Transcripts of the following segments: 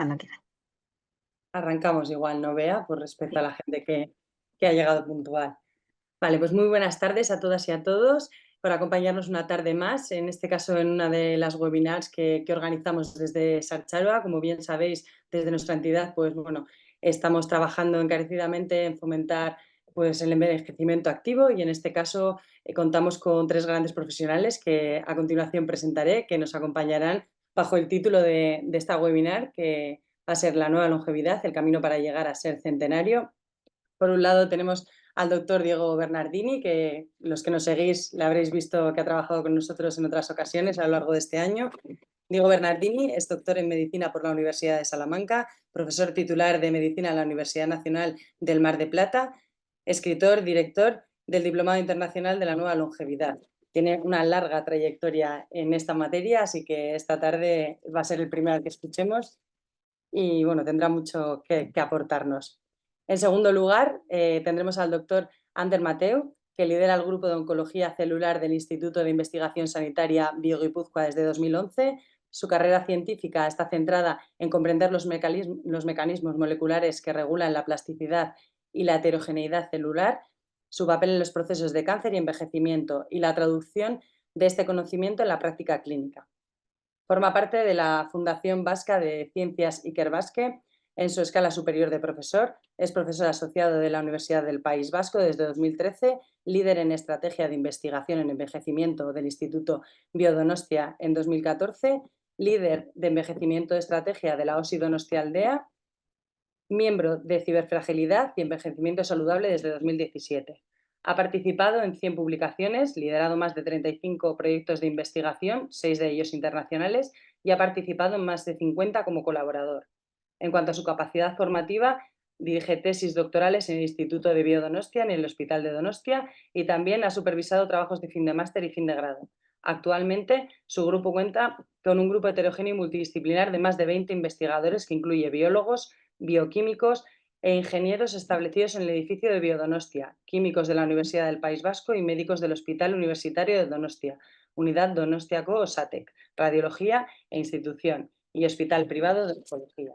Cuando quieras. Arrancamos igual, ¿no, Bea? Por respeto a la gente que ha llegado puntual. Vale, pues muy buenas tardes a todas y a todos por acompañarnos una tarde más, en este caso en una de las webinars que organizamos desde Sarcharoa. Como bien sabéis, desde nuestra entidad, pues bueno, estamos trabajando encarecidamente en fomentar pues el envejecimiento activo y en este caso contamos con tres grandes profesionales que a continuación presentaré, que nos acompañarán bajo el título de esta webinar, que va a ser la nueva longevidad, el camino para llegar a ser centenario. Por un lado tenemos al doctor Diego Bernardini, que los que nos seguís le habréis visto que ha trabajado con nosotros en otras ocasiones a lo largo de este año. Diego Bernardini es doctor en Medicina por la Universidad de Salamanca, profesor titular de Medicina en la Universidad Nacional del Mar de Plata, escritor, director del Diplomado Internacional de la Nueva Longevidad. Tiene una larga trayectoria en esta materia, así que esta tarde va a ser el primero al que escuchemos y bueno, tendrá mucho que aportarnos. En segundo lugar, tendremos al doctor Ander Mateu, que lidera el grupo de oncología celular del Instituto de Investigación Sanitaria Bioguipúzcoa desde 2011. Su carrera científica está centrada en comprender los mecanismos moleculares que regulan la plasticidad y la heterogeneidad celular, su papel en los procesos de cáncer y envejecimiento y la traducción de este conocimiento en la práctica clínica. Forma parte de la Fundación Vasca de Ciencias Iker Basque. En su escala superior de profesor, es profesor asociado de la Universidad del País Vasco desde 2013, líder en estrategia de investigación en envejecimiento del Instituto Biodonostia en 2014, líder de envejecimiento de estrategia de la OSI Donostia Aldea, miembro de ciberfragilidad y envejecimiento saludable desde 2017. Ha participado en 100 publicaciones, liderado más de 35 proyectos de investigación, 6 de ellos internacionales, y ha participado en más de 50 como colaborador. En cuanto a su capacidad formativa, dirige tesis doctorales en el Instituto de Biodonostia, en el Hospital de Donostia, y también ha supervisado trabajos de fin de máster y fin de grado. Actualmente, su grupo cuenta con un grupo heterogéneo y multidisciplinar de más de 20 investigadores que incluye biólogos, bioquímicos e ingenieros establecidos en el edificio de Biodonostia, químicos de la Universidad del País Vasco y médicos del Hospital Universitario de Donostia, Unidad Donostiako Osatek, Radiología e Institución y Hospital Privado de Oncología.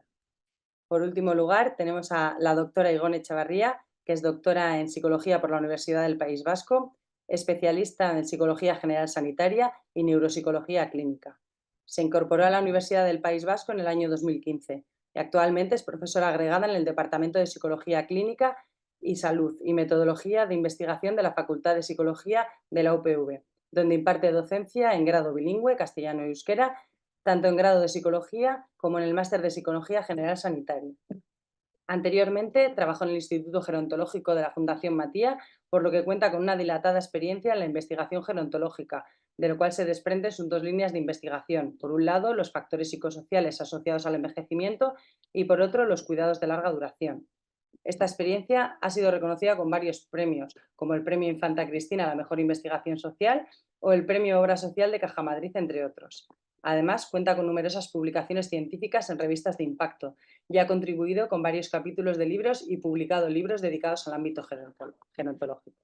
Por último lugar, tenemos a la doctora Igone Echavarría, que es doctora en Psicología por la Universidad del País Vasco, especialista en Psicología General Sanitaria y Neuropsicología Clínica. Se incorporó a la Universidad del País Vasco en el año 2015 y actualmente es profesora agregada en el Departamento de Psicología Clínica y Salud y Metodología de Investigación de la Facultad de Psicología de la UPV, donde imparte docencia en grado bilingüe, castellano y euskera, tanto en grado de Psicología como en el Máster de Psicología General Sanitaria. Anteriormente trabajó en el Instituto Gerontológico de la Fundación Matia, por lo que cuenta con una dilatada experiencia en la investigación gerontológica, de lo cual se desprenden sus dos líneas de investigación. Por un lado, los factores psicosociales asociados al envejecimiento y por otro, los cuidados de larga duración. Esta experiencia ha sido reconocida con varios premios, como el Premio Infanta Cristina a la Mejor Investigación Social o el Premio Obra Social de Caja Madrid, entre otros. Además, cuenta con numerosas publicaciones científicas en revistas de impacto y ha contribuido con varios capítulos de libros y publicado libros dedicados al ámbito gerontológico.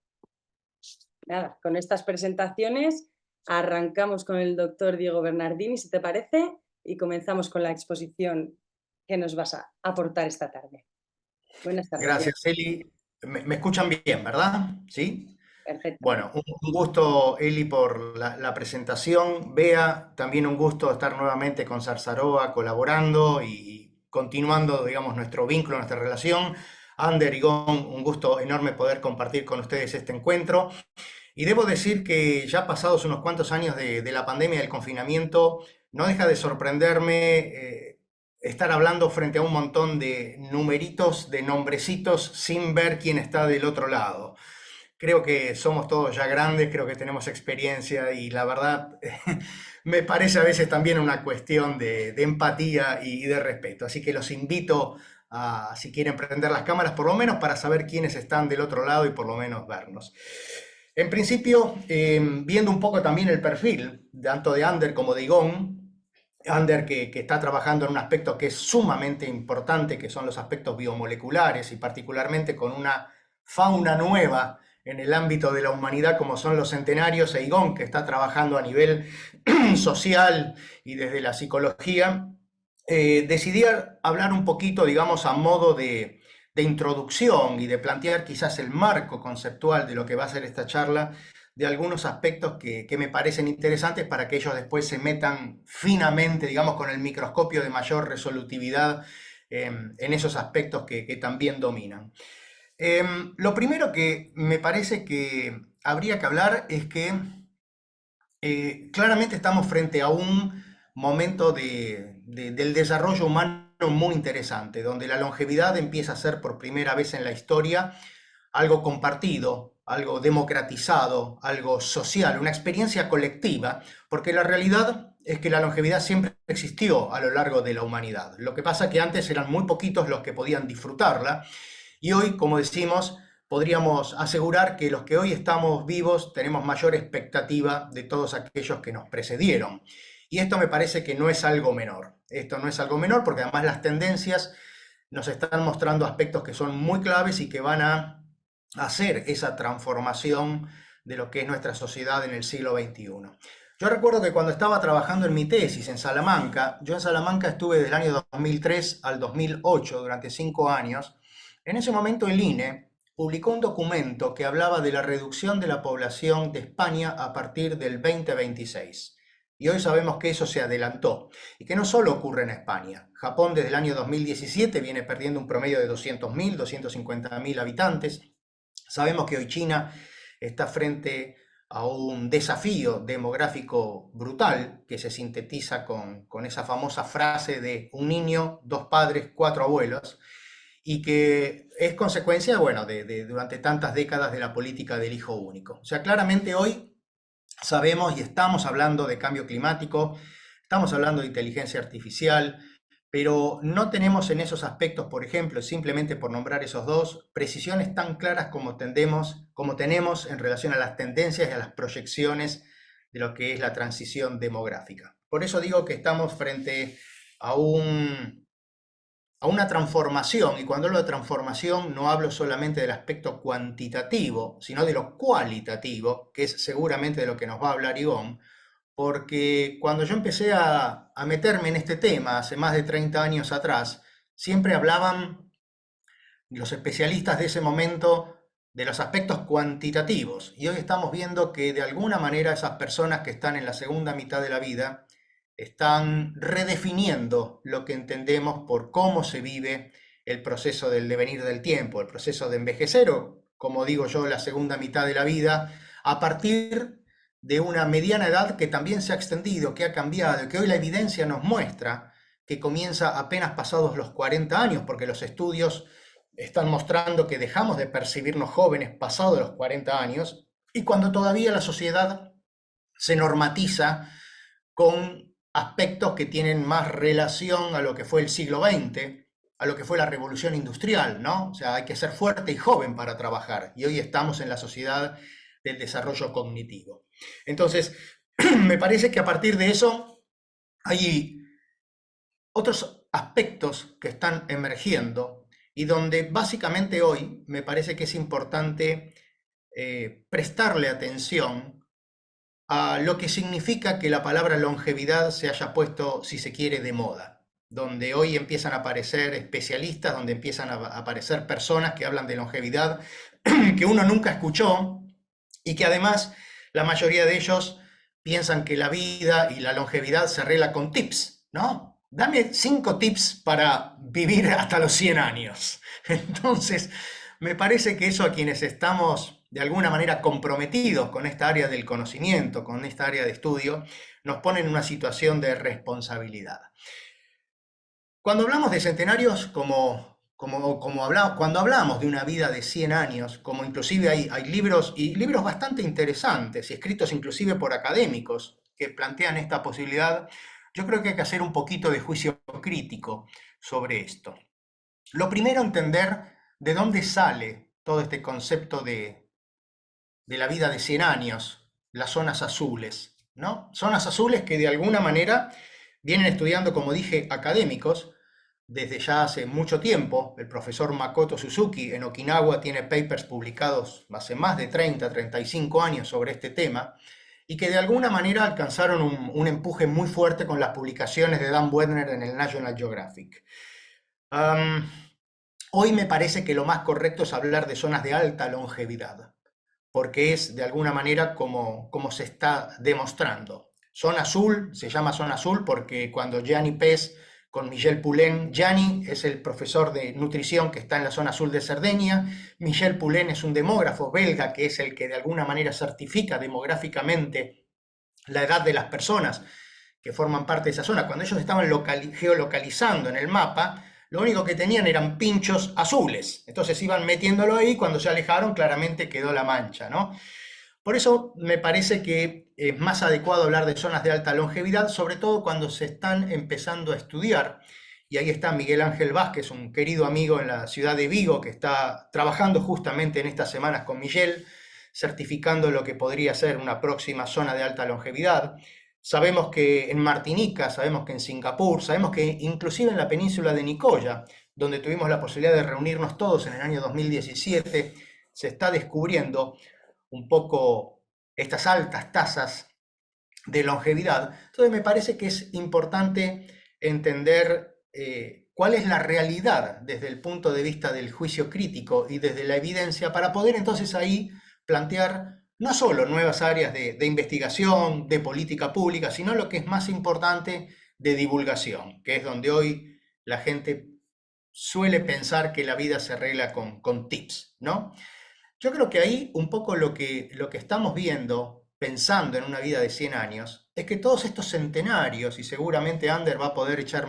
Nada, con estas presentaciones arrancamos con el doctor Diego Bernardini, si te parece, y comenzamos con la exposición que nos vas a aportar esta tarde. Buenas tardes. Gracias, Eli. Me escuchan bien, ¿verdad? ¿Sí? Perfecto. Bueno, un gusto, Eli, por la presentación. Bea, también un gusto estar nuevamente con Sarcharoa colaborando y continuando, digamos, nuestro vínculo, nuestra relación. Ander y Gon, un gusto enorme poder compartir con ustedes este encuentro. Y debo decir que ya pasados unos cuantos años de la pandemia, del confinamiento, no deja de sorprenderme estar hablando frente a un montón de numeritos, de nombrecitos, sin ver quién está del otro lado. Creo que somos todos ya grandes, creo que tenemos experiencia y la verdad me parece a veces también una cuestión de empatía y de respeto. Así que los invito a, si quieren prender las cámaras, por lo menos para saber quiénes están del otro lado y por lo menos vernos. En principio, viendo un poco también el perfil, tanto de Ander como de Igón, Ander que está trabajando en un aspecto que es sumamente importante, que son los aspectos biomoleculares y particularmente con una fauna nueva en el ámbito de la humanidad como son los centenarios, e Igón que está trabajando a nivel social y desde la psicología. decidí hablar un poquito, digamos, a modo de introducción y de plantear quizás el marco conceptual de lo que va a ser esta charla, de algunos aspectos que me parecen interesantes para que ellos después se metan finamente, digamos, con el microscopio de mayor resolutividad en esos aspectos que también dominan. Lo primero que me parece que habría que hablar es que claramente estamos frente a un momento del desarrollo humano muy interesante, donde la longevidad empieza a ser por primera vez en la historia algo compartido, algo democratizado, algo social, una experiencia colectiva, porque la realidad es que la longevidad siempre existió a lo largo de la humanidad. Lo que pasa es que antes eran muy poquitos los que podían disfrutarla y hoy, como decimos, podríamos asegurar que los que hoy estamos vivos tenemos mayor expectativa de todos aquellos que nos precedieron. Y esto me parece que no es algo menor. Esto no es algo menor porque además las tendencias nos están mostrando aspectos que son muy claves y que van a hacer esa transformación de lo que es nuestra sociedad en el siglo XXI. Yo recuerdo que cuando estaba trabajando en mi tesis en Salamanca, yo en Salamanca estuve del año 2003 al 2008, durante 5 años. En ese momento el INE publicó un documento que hablaba de la reducción de la población de España a partir del 2026. Y hoy sabemos que eso se adelantó y que no solo ocurre en España. Japón desde el año 2017 viene perdiendo un promedio de 200.000, 250.000 habitantes. Sabemos que hoy China está frente a un desafío demográfico brutal que se sintetiza con esa famosa frase de un niño, 2 padres, 4 abuelos, y que es consecuencia, bueno, durante tantas décadas de la política del hijo único. O sea, claramente hoy sabemos y estamos hablando de cambio climático, estamos hablando de inteligencia artificial, pero no tenemos en esos aspectos, por ejemplo, simplemente por nombrar esos dos, precisiones tan claras como tenemos en relación a las tendencias y a las proyecciones de lo que es la transición demográfica. Por eso digo que estamos frente a una transformación, y cuando hablo de transformación no hablo solamente del aspecto cuantitativo, sino de lo cualitativo, que es seguramente de lo que nos va a hablar Ivonne, porque cuando yo empecé a meterme en este tema hace más de 30 años atrás, siempre hablaban los especialistas de ese momento de los aspectos cuantitativos, y hoy estamos viendo que de alguna manera esas personas que están en la segunda mitad de la vida están redefiniendo lo que entendemos por cómo se vive el proceso del devenir del tiempo, el proceso de envejecer o, como digo yo, la segunda mitad de la vida, a partir de una mediana edad que también se ha extendido, que ha cambiado, que hoy la evidencia nos muestra que comienza apenas pasados los 40 años, porque los estudios están mostrando que dejamos de percibirnos jóvenes pasados los 40 años, y cuando todavía la sociedad se normatiza con aspectos que tienen más relación a lo que fue el siglo XX, a lo que fue la revolución industrial, ¿no? O sea, hay que ser fuerte y joven para trabajar, y hoy estamos en la sociedad del desarrollo cognitivo. Entonces, me parece que a partir de eso hay otros aspectos que están emergiendo y donde básicamente hoy me parece que es importante prestarle atención a lo que significa que la palabra longevidad se haya puesto, si se quiere, de moda, donde hoy empiezan a aparecer especialistas, donde empiezan a aparecer personas que hablan de longevidad que uno nunca escuchó y que además la mayoría de ellos piensan que la vida y la longevidad se arregla con tips, ¿no? Dame 5 tips para vivir hasta los 100 años. Entonces, me parece que eso a quienes estamos de alguna manera comprometidos con esta área del conocimiento, con esta área de estudio, nos pone en una situación de responsabilidad. Cuando hablamos de centenarios, cuando hablamos de una vida de 100 años, como inclusive hay libros, y libros bastante interesantes, y escritos inclusive por académicos, que plantean esta posibilidad, yo creo que hay que hacer un poquito de juicio crítico sobre esto. Lo primero, entender de dónde sale todo este concepto de la vida de 100 años, las zonas azules, ¿no? Zonas azules que de alguna manera vienen estudiando, como dije, académicos desde ya hace mucho tiempo. El profesor Makoto Suzuki en Okinawa tiene papers publicados hace más de 30, 35 años sobre este tema, y que de alguna manera alcanzaron un empuje muy fuerte con las publicaciones de Dan Buettner en el National Geographic. Am, Hoy me parece que lo más correcto es hablar de zonas de alta longevidad, porque es de alguna manera como se está demostrando. Zona azul, se llama zona azul porque cuando Gianni Pes con Michel Poulain, Gianni es el profesor de nutrición que está en la zona azul de Cerdeña, Michel Poulain es un demógrafo belga que es el que de alguna manera certifica demográficamente la edad de las personas que forman parte de esa zona. Cuando ellos estaban geolocalizando en el mapa, lo único que tenían eran pinchos azules. Entonces iban metiéndolo ahí, cuando se alejaron claramente quedó la mancha, ¿no? Por eso me parece que es más adecuado hablar de zonas de alta longevidad, sobre todo cuando se están empezando a estudiar. Y ahí está Miguel Ángel Vázquez, un querido amigo en la ciudad de Vigo, que está trabajando justamente en estas semanas con Michel, certificando lo que podría ser una próxima zona de alta longevidad. Sabemos que en Martinica, sabemos que en Singapur, sabemos que inclusive en la península de Nicoya, donde tuvimos la posibilidad de reunirnos todos en el año 2017, se está descubriendo un poco estas altas tasas de longevidad. Entonces me parece que es importante entender cuál es la realidad desde el punto de vista del juicio crítico y desde la evidencia para poder entonces ahí plantear no solo nuevas áreas de investigación, de política pública, sino lo que es más importante, de divulgación, que es donde hoy la gente suele pensar que la vida se arregla con tips, ¿no? Yo creo que ahí un poco lo que estamos viendo, pensando en una vida de 100 años, es que todos estos centenarios, y seguramente Ander va a poder echar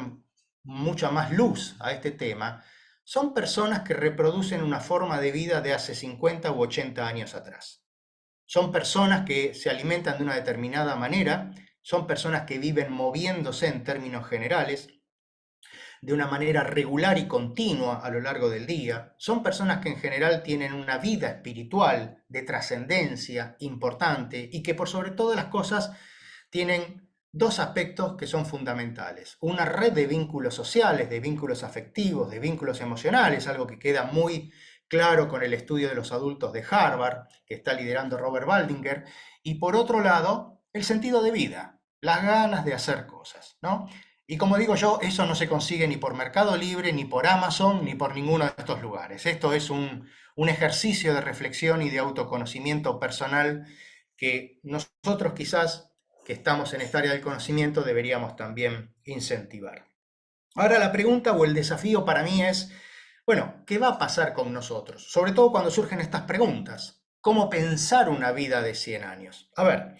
mucha más luz a este tema, son personas que reproducen una forma de vida de hace 50 u 80 años atrás. Son personas que se alimentan de una determinada manera, son personas que viven moviéndose en términos generales, de una manera regular y continua a lo largo del día. Son personas que en general tienen una vida espiritual de trascendencia importante y que por sobre todas las cosas tienen dos aspectos que son fundamentales. Una red de vínculos sociales, de vínculos afectivos, de vínculos emocionales, algo que queda muy claro con el estudio de los adultos de Harvard, que está liderando Robert Baldinger, y por otro lado, el sentido de vida, las ganas de hacer cosas, ¿no? Y como digo yo, eso no se consigue ni por Mercado Libre, ni por Amazon, ni por ninguno de estos lugares. Esto es un ejercicio de reflexión y de autoconocimiento personal que nosotros quizás, que estamos en esta área del conocimiento, deberíamos también incentivar. Ahora la pregunta o el desafío para mí es, bueno, ¿qué va a pasar con nosotros? Sobre todo cuando surgen estas preguntas. ¿Cómo pensar una vida de 100 años? A ver,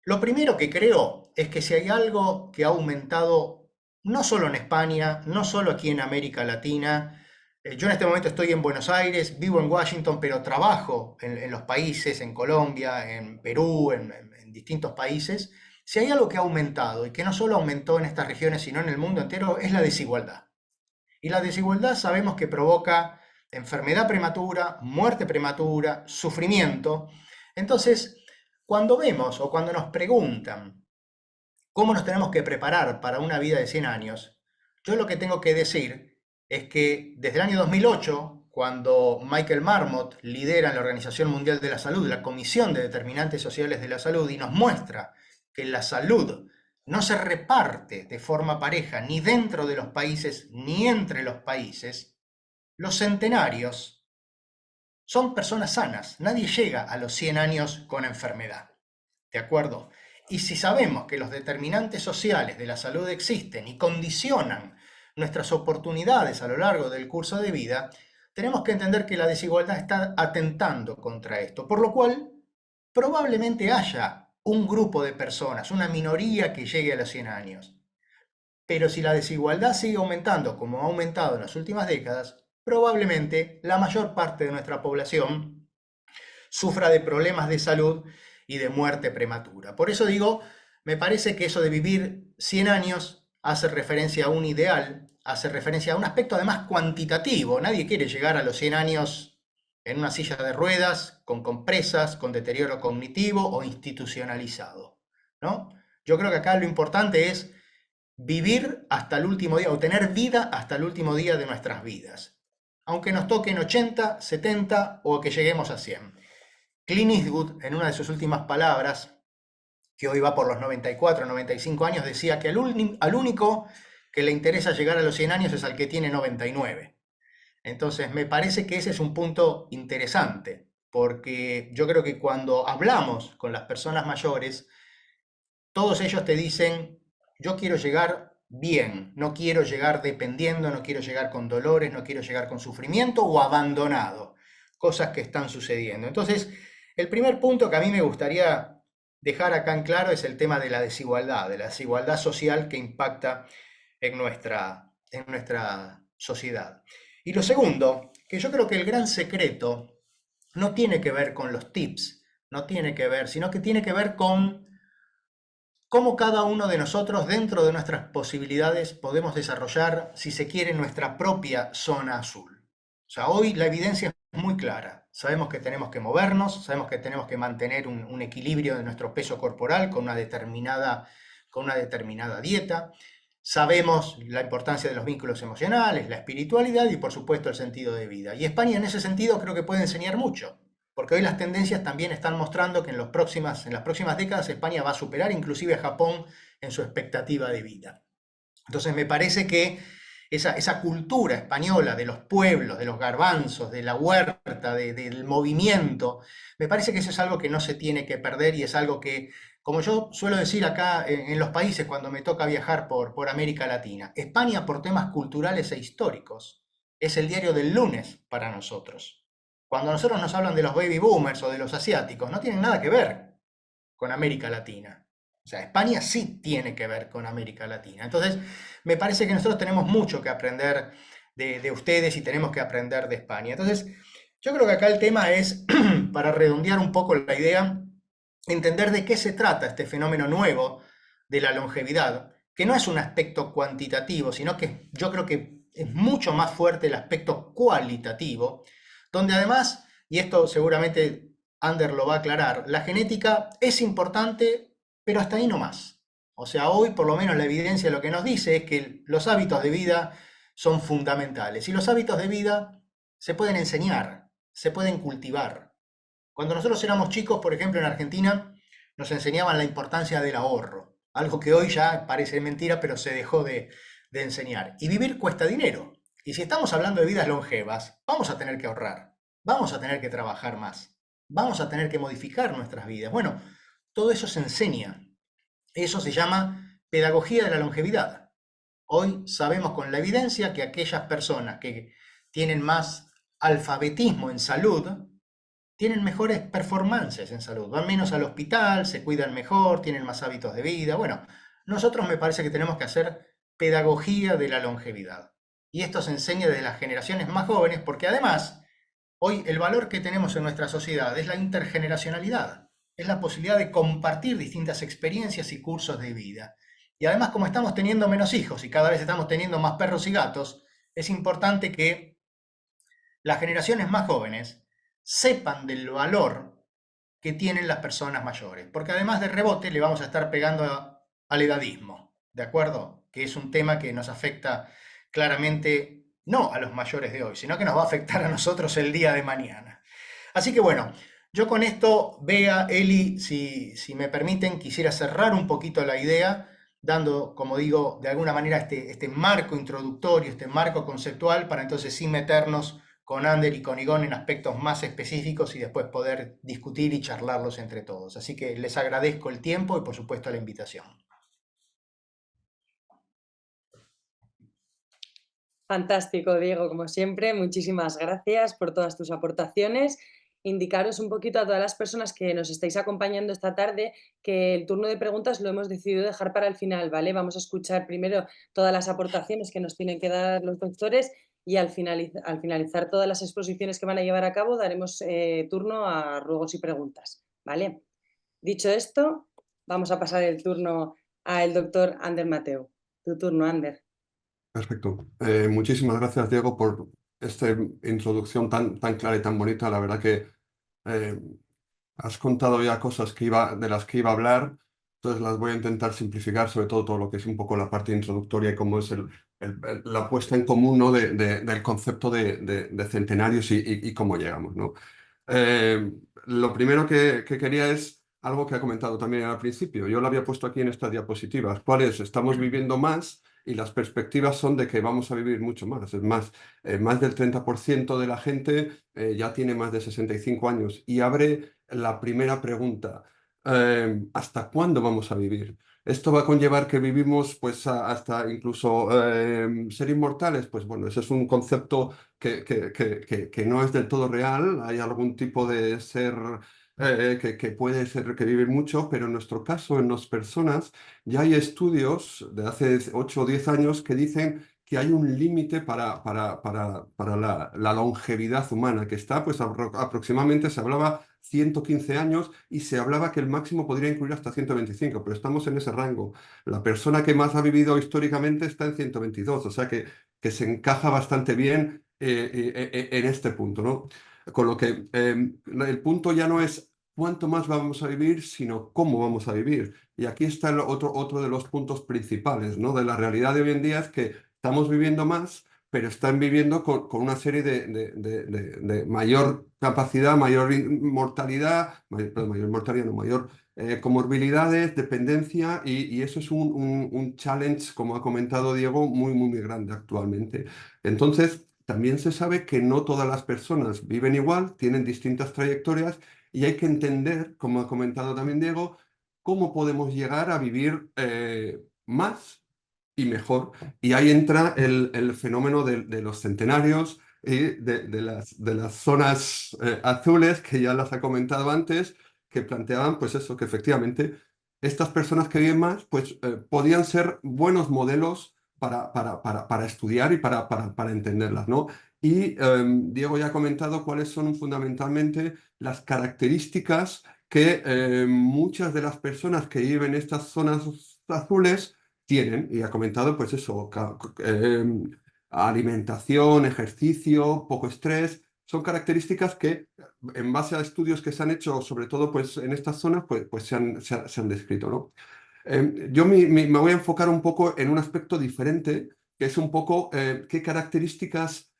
lo primero que creo es que si hay algo que ha aumentado, no solo en España, no solo aquí en América Latina, yo en este momento estoy en Buenos Aires, vivo en Washington, pero trabajo en los países, en Colombia, en Perú, en distintos países. Si hay algo que ha aumentado y que no solo aumentó en estas regiones, sino en el mundo entero, es la desigualdad. Y la desigualdad sabemos que provoca enfermedad prematura, muerte prematura, sufrimiento. Entonces, cuando vemos o cuando nos preguntan cómo nos tenemos que preparar para una vida de 100 años, yo lo que tengo que decir es que desde el año 2008, cuando Michael Marmot lidera en la Organización Mundial de la Salud la Comisión de Determinantes Sociales de la Salud y nos muestra que la salud no se reparte de forma pareja ni dentro de los países ni entre los países, los centenarios son personas sanas. Nadie llega a los 100 años con enfermedad. ¿De acuerdo? Y si sabemos que los determinantes sociales de la salud existen y condicionan nuestras oportunidades a lo largo del curso de vida, tenemos que entender que la desigualdad está atentando contra esto, por lo cual probablemente haya un grupo de personas, una minoría que llegue a los 100 años. Pero si la desigualdad sigue aumentando como ha aumentado en las últimas décadas, probablemente la mayor parte de nuestra población sufra de problemas de salud y de muerte prematura. Por eso digo, me parece que eso de vivir 100 años hace referencia a un ideal, hace referencia a un aspecto además cuantitativo. Nadie quiere llegar a los 100 años en una silla de ruedas, con compresas, con deterioro cognitivo o institucionalizado, ¿no? Yo creo que acá lo importante es vivir hasta el último día o tener vida hasta el último día de nuestras vidas, aunque nos toquen 80, 70 o que lleguemos a 100. Clint Eastwood, en una de sus últimas palabras, que hoy va por los 94, 95 años, decía que al único que le interesa llegar a los 100 años es al que tiene 99. Entonces, me parece que ese es un punto interesante, porque yo creo que cuando hablamos con las personas mayores, todos ellos te dicen, yo quiero llegar bien, no quiero llegar dependiendo, no quiero llegar con dolores, no quiero llegar con sufrimiento o abandonado, cosas que están sucediendo. Entonces, el primer punto que a mí me gustaría dejar acá en claro es el tema de la desigualdad social que impacta en nuestra sociedad. Y lo segundo, que yo creo que el gran secreto no tiene que ver con los tips, no tiene que ver, sino que tiene que ver con cómo cada uno de nosotros, dentro de nuestras posibilidades, podemos desarrollar, si se quiere, nuestra propia zona azul. O sea, hoy la evidencia es muy clara. Sabemos que tenemos que movernos, sabemos que tenemos que mantener un equilibrio de nuestro peso corporal con una determinada dieta. Sabemos la importancia de los vínculos emocionales, la espiritualidad y, por supuesto, el sentido de vida. Y España, en ese sentido, creo que puede enseñar mucho. Porque hoy las tendencias también están mostrando que en las próximas décadas España va a superar inclusive a Japón en su expectativa de vida. Entonces me parece que esa cultura española de los pueblos, de los garbanzos, de la huerta, del movimiento, me parece que eso es algo que no se tiene que perder y es algo que, como yo suelo decir acá en los países cuando me toca viajar por América Latina, España por temas culturales e históricos es el diario del lunes para nosotros. Cuando a nosotros nos hablan de los baby boomers o de los asiáticos, no tienen nada que ver con América Latina. O sea, España sí tiene que ver con América Latina. Entonces, me parece que nosotros tenemos mucho que aprender de ustedes y tenemos que aprender de España. Entonces, yo creo que acá el tema es, para redondear un poco la idea, entender de qué se trata este fenómeno nuevo de la longevidad, que no es un aspecto cuantitativo, sino que yo creo que es mucho más fuerte el aspecto cualitativo, donde además, y esto seguramente Ander lo va a aclarar, la genética es importante, pero hasta ahí no más. O sea, hoy por lo menos la evidencia lo que nos dice es que los hábitos de vida son fundamentales y los hábitos de vida se pueden enseñar, se pueden cultivar. Cuando nosotros éramos chicos, por ejemplo, en Argentina, nos enseñaban la importancia del ahorro, algo que hoy ya parece mentira, pero se dejó de enseñar. Y vivir cuesta dinero. Y si estamos hablando de vidas longevas, vamos a tener que ahorrar, vamos a tener que trabajar más, vamos a tener que modificar nuestras vidas. Bueno, todo eso se enseña. Eso se llama pedagogía de la longevidad. Hoy sabemos con la evidencia que aquellas personas que tienen más alfabetismo en salud, tienen mejores performances en salud, van menos al hospital, se cuidan mejor, tienen más hábitos de vida. Bueno, nosotros me parece que tenemos que hacer pedagogía de la longevidad. Y esto se enseña desde las generaciones más jóvenes porque además, hoy el valor que tenemos en nuestra sociedad es la intergeneracionalidad, es la posibilidad de compartir distintas experiencias y cursos de vida. Y además, como estamos teniendo menos hijos y cada vez estamos teniendo más perros y gatos, es importante que las generaciones más jóvenes sepan del valor que tienen las personas mayores, porque además de rebote le vamos a estar pegando al edadismo, ¿de acuerdo? Que es un tema que nos afecta claramente no a los mayores de hoy, sino que nos va a afectar a nosotros el día de mañana. Así que bueno, yo con esto, Bea, Eli, si me permiten, quisiera cerrar un poquito la idea, dando, como digo, de alguna manera este marco introductorio, este marco conceptual, para entonces sí meternos con Ander y con Igón en aspectos más específicos y después poder discutir y charlarlos entre todos. Así que les agradezco el tiempo y por supuesto la invitación. Fantástico, Diego, como siempre. Muchísimas gracias por todas tus aportaciones. Indicaros un poquito a todas las personas que nos estáis acompañando esta tarde que el turno de preguntas lo hemos decidido dejar para el final, ¿vale? Vamos a escuchar primero todas las aportaciones que nos tienen que dar los doctores y al finalizar todas las exposiciones que van a llevar a cabo daremos turno a ruegos y preguntas, ¿vale? Dicho esto, vamos a pasar el turno al doctor Ander Mateu. Tu turno, Ander. Perfecto. Muchísimas gracias, Diego, por esta introducción tan clara y tan bonita. La verdad que eh, has contado ya cosas de las que iba a hablar, entonces las voy a intentar simplificar, sobre todo lo que es un poco la parte introductoria y cómo es la puesta en común, ¿no? Del concepto de centenarios y cómo llegamos, ¿no? Lo primero que quería es algo que ha comentado también al principio. Yo lo había puesto aquí en estas diapositivas. ¿Cuál es? Estamos viviendo más y las perspectivas son de que vamos a vivir mucho más. Es más, más del 30% de la gente ya tiene más de 65 años y abre la primera pregunta. ¿Hasta cuándo vamos a vivir? Esto va a conllevar que vivimos pues hasta incluso ser inmortales. Pues bueno, ese es un concepto que no es del todo real. Hay algún tipo de ser que puede ser que vive mucho, pero en nuestro caso, en las personas, ya hay estudios de hace 8 o 10 años que dicen que hay un límite para la longevidad humana, que está pues aproximadamente, se hablaba 115 años y se hablaba que el máximo podría incluir hasta 125, pero estamos en ese rango. La persona que más ha vivido históricamente está en 122, o sea que se encaja bastante bien en este punto, ¿no? Con lo que el punto ya no es cuánto más vamos a vivir, sino cómo vamos a vivir. Y aquí está otro de los puntos principales, ¿no? De la realidad de hoy en día es que estamos viviendo más, pero están viviendo con una serie de mayor capacidad, mayor mortalidad, mayor mortalidad, no, mayor comorbilidades, dependencia, y eso es un challenge, como ha comentado Diego, muy, muy, muy grande actualmente. Entonces, también se sabe que no todas las personas viven igual, tienen distintas trayectorias y hay que entender, como ha comentado también Diego, cómo podemos llegar a vivir más y mejor. Y ahí entra el fenómeno de los centenarios y de las zonas azules, que ya las ha comentado antes, que planteaban pues eso, que efectivamente estas personas que viven más pues podían ser buenos modelos para estudiar y para entenderlas, ¿no? Y Diego ya ha comentado cuáles son fundamentalmente las características que muchas de las personas que viven en estas zonas azules tienen, y ha comentado pues eso, alimentación, ejercicio, poco estrés, son características que en base a estudios que se han hecho, sobre todo pues en estas zonas, pues se han descrito, ¿no? Yo me voy a enfocar un poco en un aspecto diferente, que es un poco qué características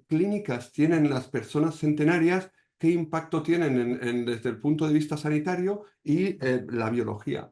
clínicas tienen las personas centenarias, qué impacto tienen desde el punto de vista sanitario y la biología.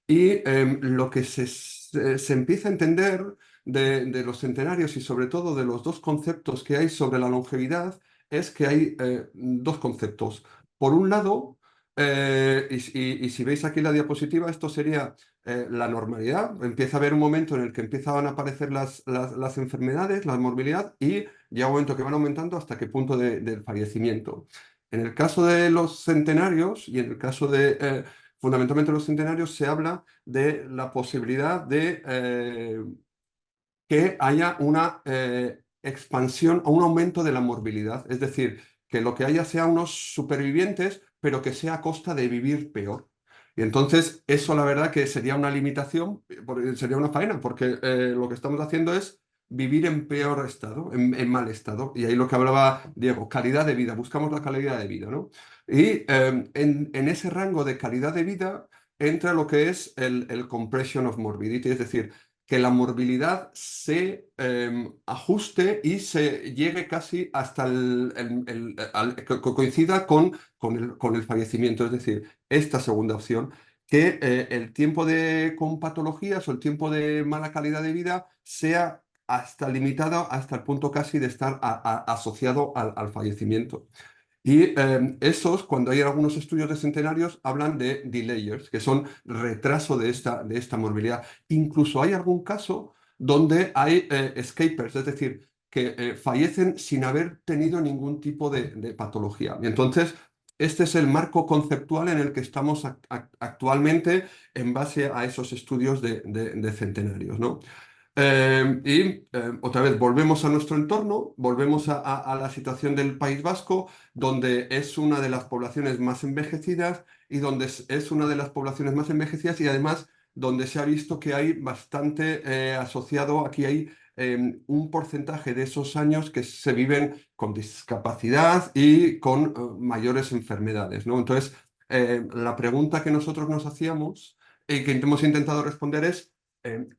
Y lo que se empieza a entender de los centenarios y sobre todo de los dos conceptos que hay sobre la longevidad es que hay dos conceptos. Por un lado, y si veis aquí la diapositiva, esto sería la normalidad. Empieza a haber un momento en el que empiezan a aparecer las enfermedades, la morbilidad, y llega un momento que van aumentando hasta qué punto del fallecimiento. En el caso de los centenarios y en el caso de fundamentalmente los centenarios, se habla de la posibilidad de que haya una expansión o un aumento de la morbilidad. Es decir, que lo que haya sea unos supervivientes, pero que sea a costa de vivir peor. Y entonces eso la verdad que sería una limitación, sería una faena, porque lo que estamos haciendo es vivir en peor estado, en mal estado. Y ahí lo que hablaba Diego, calidad de vida, buscamos la calidad de vida, ¿no? Y en ese rango de calidad de vida entra lo que es el compression of morbidity, es decir, que la morbilidad se ajuste y se llegue casi hasta que coincida con el fallecimiento. Es decir, esta segunda opción, que el tiempo con patologías o el tiempo de mala calidad de vida sea hasta limitado hasta el punto casi de estar asociado al fallecimiento. Y esos, cuando hay algunos estudios de centenarios, hablan de delayers, que son retraso de esta morbilidad. Incluso hay algún caso donde hay escapers, es decir, que fallecen sin haber tenido ningún tipo de patología. Y entonces, este es el marco conceptual en el que estamos actualmente en base a esos estudios de centenarios, ¿no? Otra vez volvemos a nuestro entorno, volvemos a la situación del País Vasco, donde es una de las poblaciones más envejecidas y donde es una de las poblaciones más envejecidas y además donde se ha visto que hay bastante asociado, aquí hay un porcentaje de esos años que se viven con discapacidad y con mayores enfermedades, ¿no? Entonces, la pregunta que nosotros nos hacíamos y que hemos intentado responder es,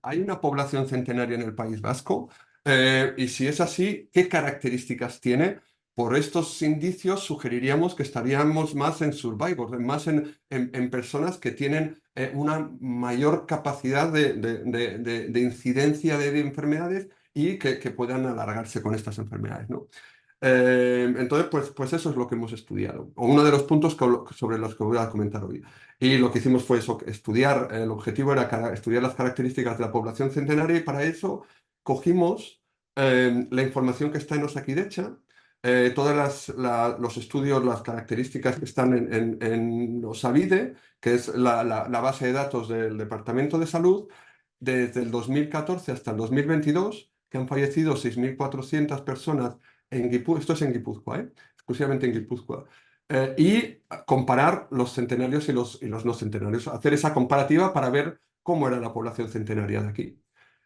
¿hay una población centenaria en el País Vasco? Y si es así, ¿qué características tiene? por estos indicios sugeriríamos que estaríamos más en survivors, más en personas que tienen una mayor capacidad de incidencia de enfermedades y que puedan alargarse con estas enfermedades, ¿no? Entonces, pues eso es lo que hemos estudiado, o uno de los puntos sobre los que voy a comentar hoy. Y lo que hicimos fue eso, estudiar, el objetivo era estudiar las características de la población centenaria y para eso cogimos la información que está en Osakidecha, todos los estudios, las características que están en Osavide, que es la base de datos del Departamento de Salud, desde el 2014 hasta el 2022, que han fallecido 6.400 personas en Guipúzcoa, esto es en Guipúzcoa, exclusivamente en Guipúzcoa, y comparar los centenarios y los no centenarios, hacer esa comparativa para ver cómo era la población centenaria de aquí.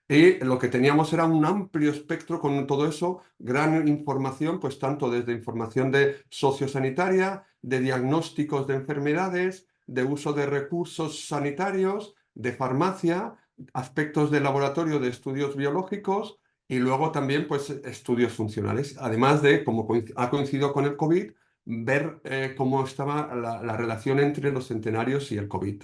Y lo que teníamos era un amplio espectro con todo eso, gran información, pues tanto desde información de sociosanitaria, de diagnósticos de enfermedades, de uso de recursos sanitarios, de farmacia, aspectos de laboratorio de estudios biológicos y luego también pues estudios funcionales. Además de, como ha coincidido con el COVID, ver cómo estaba la relación entre los centenarios y el COVID.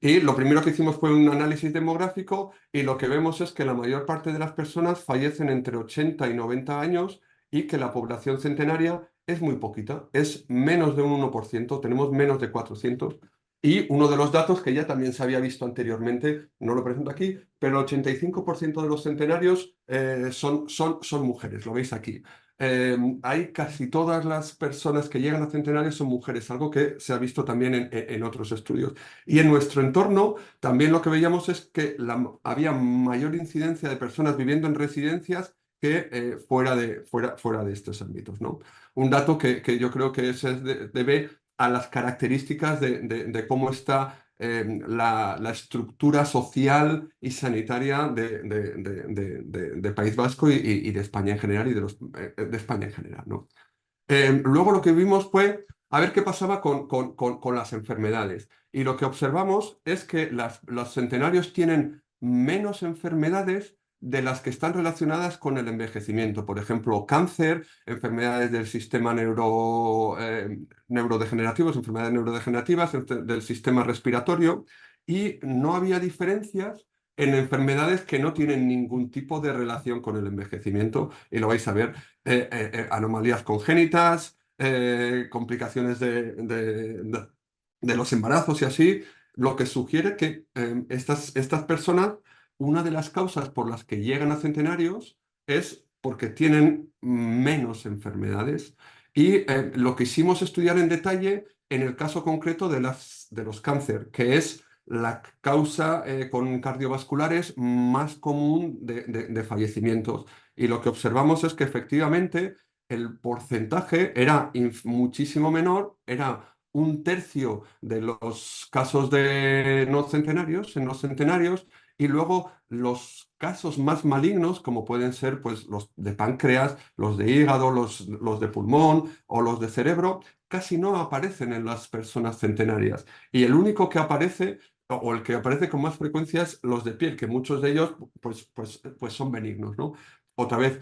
Y lo primero que hicimos fue un análisis demográfico y lo que vemos es que la mayor parte de las personas fallecen entre 80 y 90 años y que la población centenaria es muy poquita, es menos de un 1%, tenemos menos de 400. Y uno de los datos que ya también se había visto anteriormente, no lo presento aquí, pero el 85% de los centenarios son mujeres, lo veis aquí. Hay casi todas las personas que llegan a centenarios son mujeres, algo que se ha visto también en otros estudios. Y en nuestro entorno también lo que veíamos es que había mayor incidencia de personas viviendo en residencias que fuera de estos ámbitos, ¿no? Un dato que yo creo que se debe a las características de cómo está la estructura social y sanitaria de País Vasco y de España en general y de España en general, ¿no? Luego lo que vimos fue a ver qué pasaba con las enfermedades. Y lo que observamos es que los centenarios tienen menos enfermedades de las que están relacionadas con el envejecimiento. Por ejemplo, cáncer, enfermedades del sistema neurodegenerativos, enfermedades neurodegenerativas, del sistema respiratorio. Y no había diferencias en enfermedades que no tienen ningún tipo de relación con el envejecimiento. Y lo vais a ver anomalías congénitas, complicaciones de los embarazos y así, lo que sugiere que estas personas, una de las causas por las que llegan a centenarios es porque tienen menos enfermedades. Y lo quisimos estudiar en detalle en el caso concreto de los cáncer, que es la causa con cardiovasculares más común de fallecimientos. Y lo que observamos es que efectivamente el porcentaje era muchísimo menor, era un tercio de los casos de no centenarios, en los centenarios, y luego los casos más malignos, como pueden ser pues, los de páncreas, los de hígado, los de pulmón o los de cerebro, casi no aparecen en las personas centenarias. Y el único que aparece o el que aparece con más frecuencia es los de piel, que muchos de ellos pues son benignos, ¿no? Otra vez,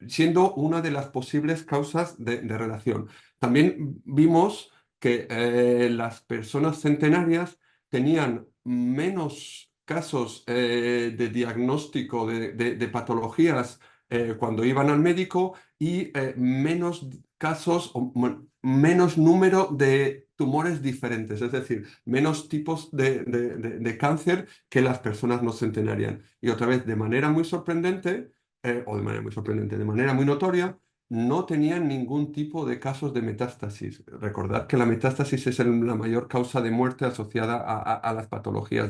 siendo una de las posibles causas de relación. También vimos que las personas centenarias tenían menos casos de diagnóstico de patologías cuando iban al médico y menos casos o menos número de tumores diferentes, es decir, menos tipos de cáncer que las personas no centenarias. Y otra vez, de manera muy sorprendente, de manera muy notoria, no tenían ningún tipo de casos de metástasis. Recordad que la metástasis es la mayor causa de muerte asociada a las patologías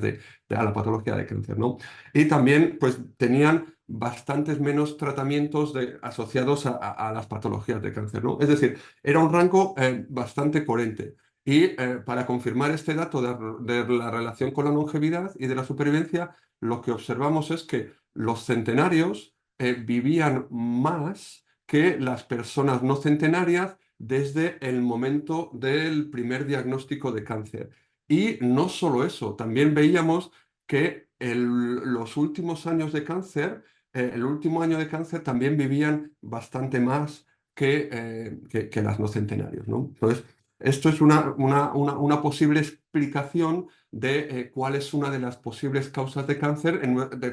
a la patología de cáncer, ¿no? Y también, pues, tenían bastantes menos tratamientos asociados a las patologías de cáncer, ¿no? Es decir, era un rango bastante coherente. Y para confirmar este dato de la relación con la longevidad y de la supervivencia, lo que observamos es que los centenarios vivían más que las personas no centenarias desde el momento del primer diagnóstico de cáncer. Y no solo eso, también veíamos que los últimos años de cáncer, el último año de cáncer también vivían bastante más que las no centenarios, ¿no? Entonces, esto es una posible explicación de cuál es una de las posibles causas de cáncer,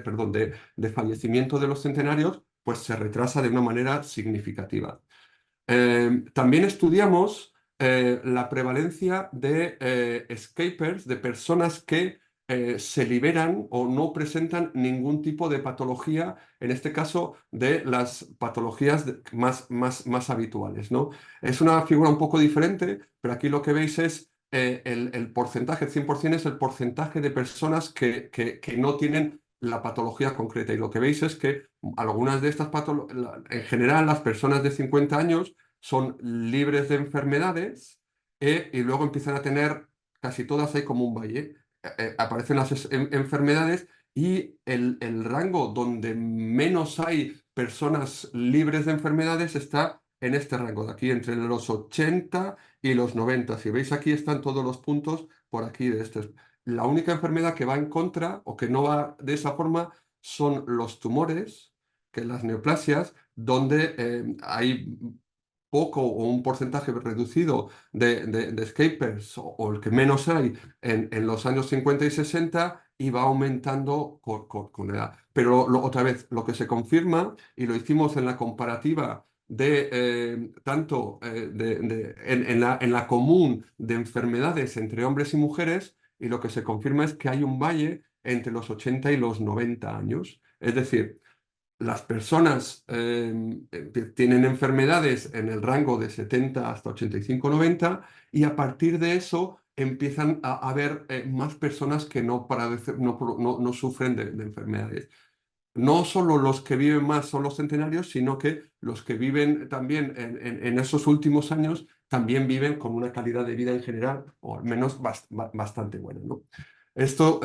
perdón, de fallecimiento de los centenarios, pues se retrasa de una manera significativa. También estudiamos la prevalencia de escapers, de personas que se liberan o no presentan ningún tipo de patología, en este caso de las patologías más habituales, ¿no? Es una figura un poco diferente, pero aquí lo que veis es el porcentaje, el 100% es el porcentaje de personas que no tienen la patología concreta. Y lo que veis es que algunas de estas patologías, en general, las personas de 50 años son libres de enfermedades y luego empiezan a tener, casi todas hay como un valle, aparecen las enfermedades y el rango donde menos hay personas libres de enfermedades está en este rango de aquí, entre los 80 y los 90. Si veis aquí están todos los puntos por aquí de este. La única enfermedad que va en contra o que no va de esa forma son los tumores, que las neoplasias, donde hay poco o un porcentaje reducido de escapers o el que menos hay en los años 50 y 60 y va aumentando con la edad. Pero otra vez, lo que se confirma, y lo hicimos en la comparativa de tanto en la común de enfermedades entre hombres y mujeres, y lo que se confirma es que hay un valle entre los 80 y los 90 años. Es decir, las personas tienen enfermedades en el rango de 70 hasta 85-90 y a partir de eso empiezan a haber más personas que no sufren de enfermedades. No solo los que viven más son los centenarios, sino que los que viven también en esos últimos años también viven con una calidad de vida en general, o al menos bastante buena, ¿no? Esto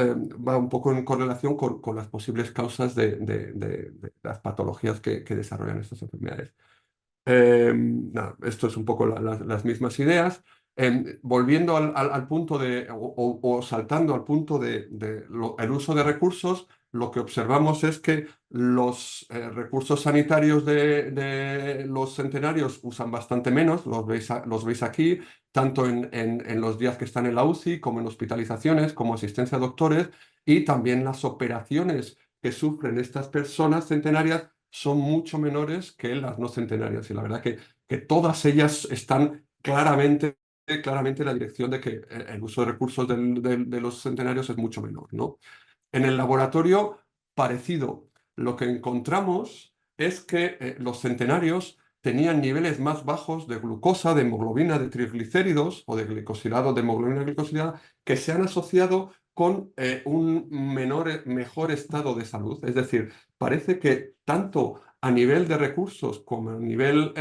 va un poco en correlación con las posibles causas de las patologías que desarrollan estas enfermedades. Nada, esto es un poco las mismas ideas. Volviendo al punto o saltando al punto el uso de recursos, lo que observamos es que los recursos sanitarios de los centenarios usan bastante menos, los veis aquí, tanto en los días que están en la UCI, como en hospitalizaciones, como asistencia a doctores, y también las operaciones que sufren estas personas centenarias son mucho menores que las no centenarias. Y la verdad que todas ellas están claramente en la dirección de que el uso de recursos de los centenarios es mucho menor, ¿no? En el laboratorio, parecido. Lo que encontramos es que los centenarios tenían niveles más bajos de glucosa, de hemoglobina, de triglicéridos o de glicosilado, de hemoglobina glicosilada, que se han asociado con un mejor estado de salud. Es decir, parece que tanto a nivel de recursos como a nivel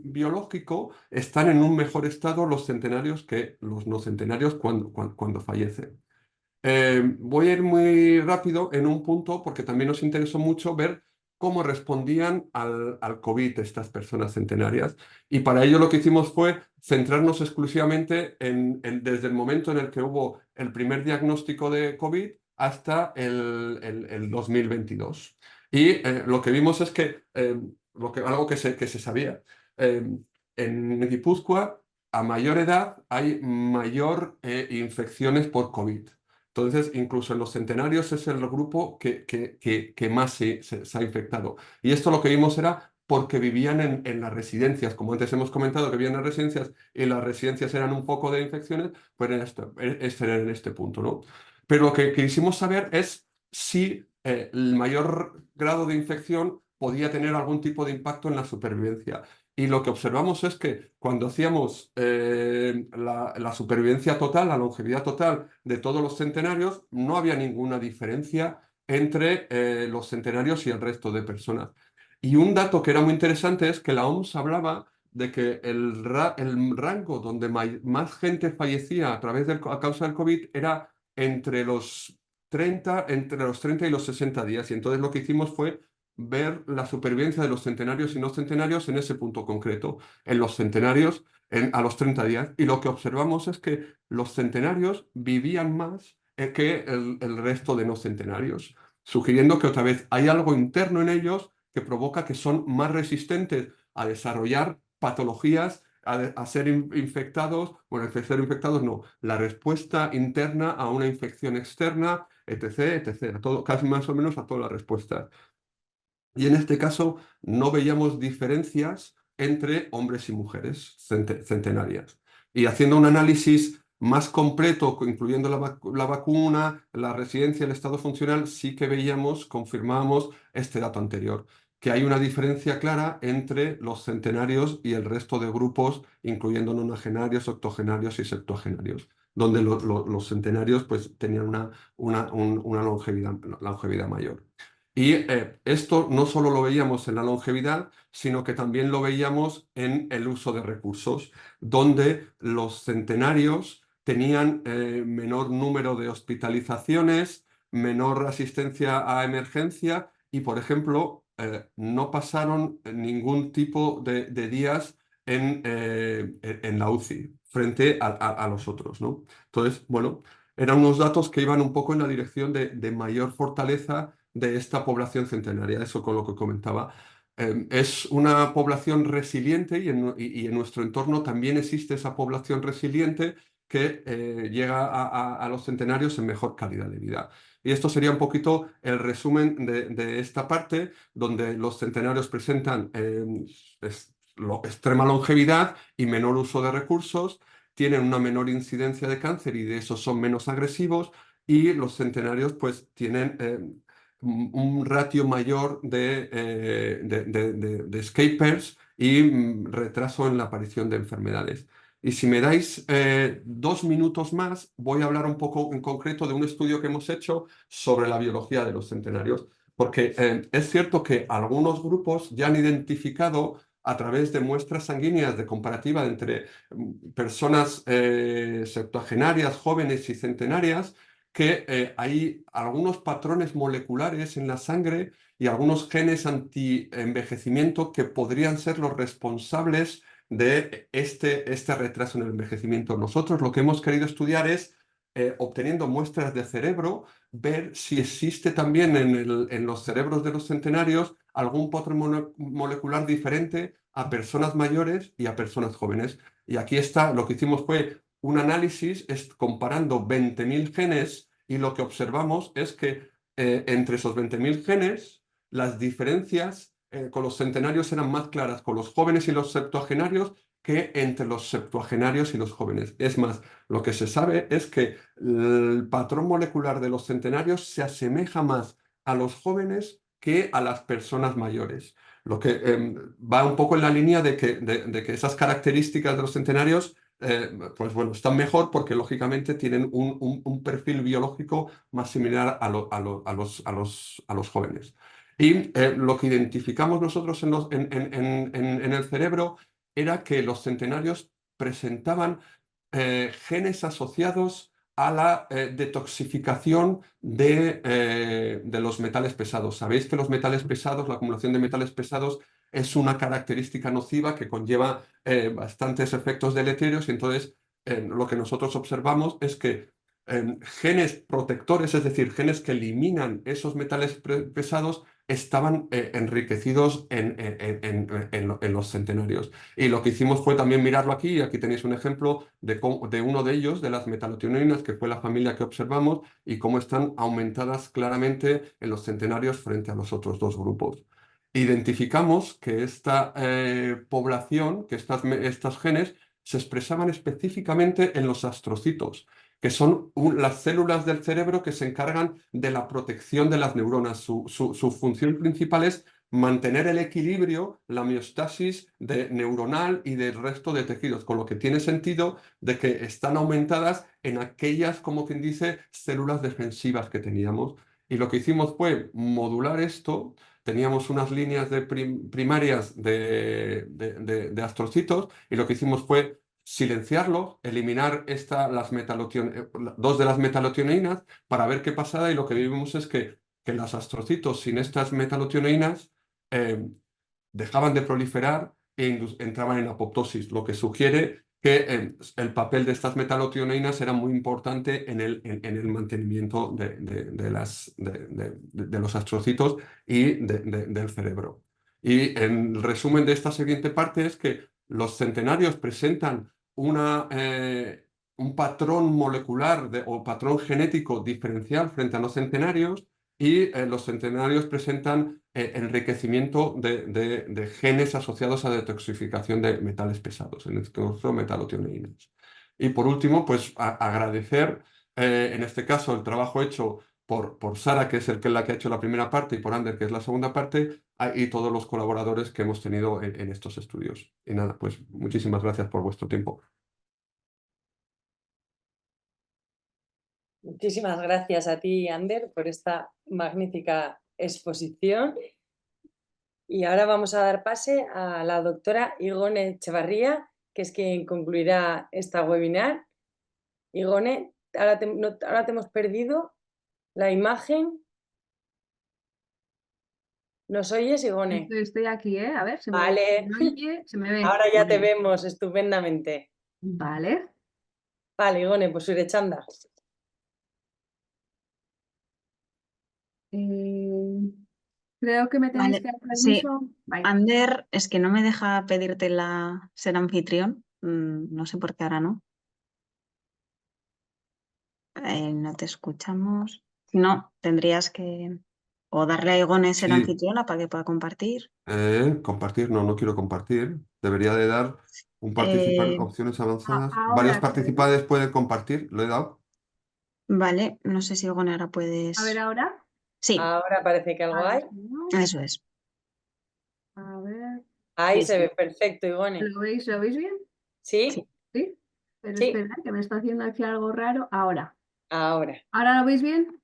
biológico están en un mejor estado los centenarios que los no centenarios cuando fallecen. Voy a ir muy rápido en un punto porque también nos interesó mucho ver cómo respondían al COVID estas personas centenarias. Y para ello lo que hicimos fue centrarnos exclusivamente desde el momento en el que hubo el primer diagnóstico de COVID hasta el 2022. Y lo que vimos es que, algo que se sabía, en Guipúzcoa, a mayor edad hay mayor infecciones por COVID. Entonces, incluso en los centenarios es el grupo que más se ha infectado. Y esto lo que vimos era porque vivían en las residencias. Como antes hemos comentado que vivían en residencias y las residencias eran un foco de infecciones, pues era en este punto, ¿no? Pero lo que quisimos saber es si el mayor grado de infección podía tener algún tipo de impacto en la supervivencia. Y lo que observamos es que cuando hacíamos la supervivencia total, la longevidad total de todos los centenarios, no había ninguna diferencia entre los centenarios y el resto de personas. Y un dato que era muy interesante es que la OMS hablaba de que el rango donde más gente fallecía a causa del COVID era entre los 30 y los 60 días. Y entonces lo que hicimos fue ver la supervivencia de los centenarios y no centenarios en ese punto concreto, en los centenarios a los 30 días. Y lo que observamos es que los centenarios vivían más que el resto de no centenarios, sugiriendo que otra vez hay algo interno en ellos que provoca que son más resistentes a desarrollar patologías, a ser infectados, bueno, ser infectados no, la respuesta interna a una infección externa, etc., etc., a todo, casi más o menos a todas las respuestas. Y en este caso no veíamos diferencias entre hombres y mujeres centenarias. Y haciendo un análisis más completo, incluyendo la vacuna, la residencia, el estado funcional, sí que veíamos, confirmábamos este dato anterior, que hay una diferencia clara entre los centenarios y el resto de grupos, incluyendo nonagenarios, octogenarios y septuagenarios, donde los centenarios pues, tenían una longevidad mayor. Y esto no solo lo veíamos en la longevidad, sino que también lo veíamos en el uso de recursos, donde los centenarios tenían menor número de hospitalizaciones, menor asistencia a emergencia y, por ejemplo, no pasaron ningún tipo de días en la UCI frente a los otros, ¿no? Entonces, bueno, eran unos datos que iban un poco en la dirección de mayor fortaleza de esta población centenaria, eso con lo que comentaba. Es una población resiliente y en nuestro entorno también existe esa población resiliente que llega a los centenarios en mejor calidad de vida. Y esto sería un poquito el resumen de esta parte, donde los centenarios presentan extrema longevidad y menor uso de recursos, tienen una menor incidencia de cáncer y de eso son menos agresivos, y los centenarios pues tienen un ratio mayor de escapers y retraso en la aparición de enfermedades. Y si me dais 2 minutos más, voy a hablar un poco en concreto de un estudio que hemos hecho sobre la biología de los centenarios, porque es cierto que algunos grupos ya han identificado a través de muestras sanguíneas de comparativa entre personas septuagenarias, jóvenes y centenarias, que hay algunos patrones moleculares en la sangre y algunos genes anti-envejecimiento que podrían ser los responsables de este retraso en el envejecimiento. Nosotros lo que hemos querido estudiar es, obteniendo muestras de cerebro, ver si existe también en los cerebros de los centenarios algún patrón molecular diferente a personas mayores y a personas jóvenes. Y aquí está, lo que hicimos fue un análisis comparando 20.000 genes y lo que observamos es que entre esos 20.000 genes, las diferencias con los centenarios eran más claras con los jóvenes y los septuagenarios que entre los septuagenarios y los jóvenes. Es más, lo que se sabe es que el patrón molecular de los centenarios se asemeja más a los jóvenes que a las personas mayores. Lo que va un poco en la línea de que esas características de los centenarios pues bueno, están mejor porque lógicamente tienen un perfil biológico más similar a los jóvenes. Y lo que identificamos nosotros en el cerebro era que los centenarios presentaban genes asociados a la detoxificación de los metales pesados. Sabéis que los metales pesados, la acumulación de metales pesados, es una característica nociva que conlleva bastantes efectos deleterios y entonces lo que nosotros observamos es que genes protectores, es decir, genes que eliminan esos metales pesados, estaban enriquecidos en los centenarios. Y lo que hicimos fue también mirarlo aquí, y aquí tenéis un ejemplo de uno de ellos, de las metalotioneínas, que fue la familia que observamos, y cómo están aumentadas claramente en los centenarios frente a los otros dos grupos. Identificamos que esta población, que estos genes, se expresaban específicamente en los astrocitos, que son las células del cerebro que se encargan de la protección de las neuronas. Su función principal es mantener el equilibrio, la homeostasis neuronal y del resto de tejidos, con lo que tiene sentido de que están aumentadas en aquellas, como quien dice, células defensivas que teníamos. Y lo que hicimos fue modular esto. Teníamos unas líneas primarias de astrocitos y lo que hicimos fue silenciarlo, eliminar dos de las metalotioneínas para ver qué pasaba y lo que vimos es que los astrocitos sin estas metalotioneínas dejaban de proliferar e entraban en apoptosis, lo que sugiere que el papel de estas metalotioneínas era muy importante en el mantenimiento de los astrocitos y del cerebro. Y en resumen de esta siguiente parte es que los centenarios presentan un patrón molecular o patrón genético diferencial frente a los centenarios, y los centenarios presentan enriquecimiento de genes asociados a detoxificación de metales pesados, en este caso metalotioneínas. Y por último, pues agradecer en este caso el trabajo hecho por Sara, que es la que ha hecho la primera parte, y por Ander, que es la segunda parte, y todos los colaboradores que hemos tenido en estos estudios. Y nada, pues muchísimas gracias por vuestro tiempo. Muchísimas gracias a ti, Ander, por esta magnífica exposición. Y ahora vamos a dar pase a la doctora Igone Echevarría, que es quien concluirá esta webinar. Igone, ahora te hemos perdido la imagen. ¿Nos oyes, Igone? Estoy aquí, ¿eh? A ver, Vale. me oye? ¿Se me ve? Ahora ya te Vale. vemos estupendamente. Vale. Vale, Igone, pues zure txanda. Creo que me tenéis Vale, que dar sí. permiso. Vale. Ander, es que no me deja pedirte ser anfitrión. No sé por qué ahora no. No te escuchamos. No, tendrías que o darle a Igone ser Sí. anfitriona para que pueda compartir. Compartir, no quiero compartir. Debería de dar un participar, opciones avanzadas. ahora Varios sí. participantes pueden compartir, lo he dado. Vale, no sé si Igone ahora puedes. A ver, ahora. Sí, Ahora parece que algo A hay. ver, ¿no? eso es. A ver. Ahí Sí, se sí. ve perfecto, Igone. ¿Lo veis bien? ¿Sí? Sí. Sí. Pero Sí. espera, que me está haciendo aquí algo raro. Ahora. Ahora. ¿Ahora lo veis bien?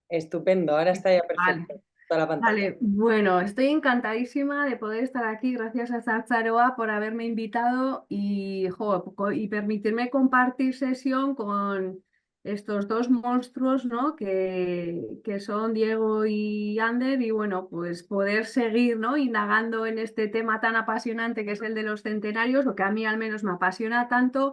Estupendo, ahora está ya Vale. perfecto. Toda la pantalla. Vale, bueno, estoy encantadísima de poder estar aquí. Gracias a Zarzaroa por haberme invitado y permitirme compartir sesión con estos dos monstruos, ¿no? que son Diego y Ander, y bueno, pues poder seguir, ¿no? indagando en este tema tan apasionante que es el de los centenarios, lo que a mí al menos me apasiona tanto.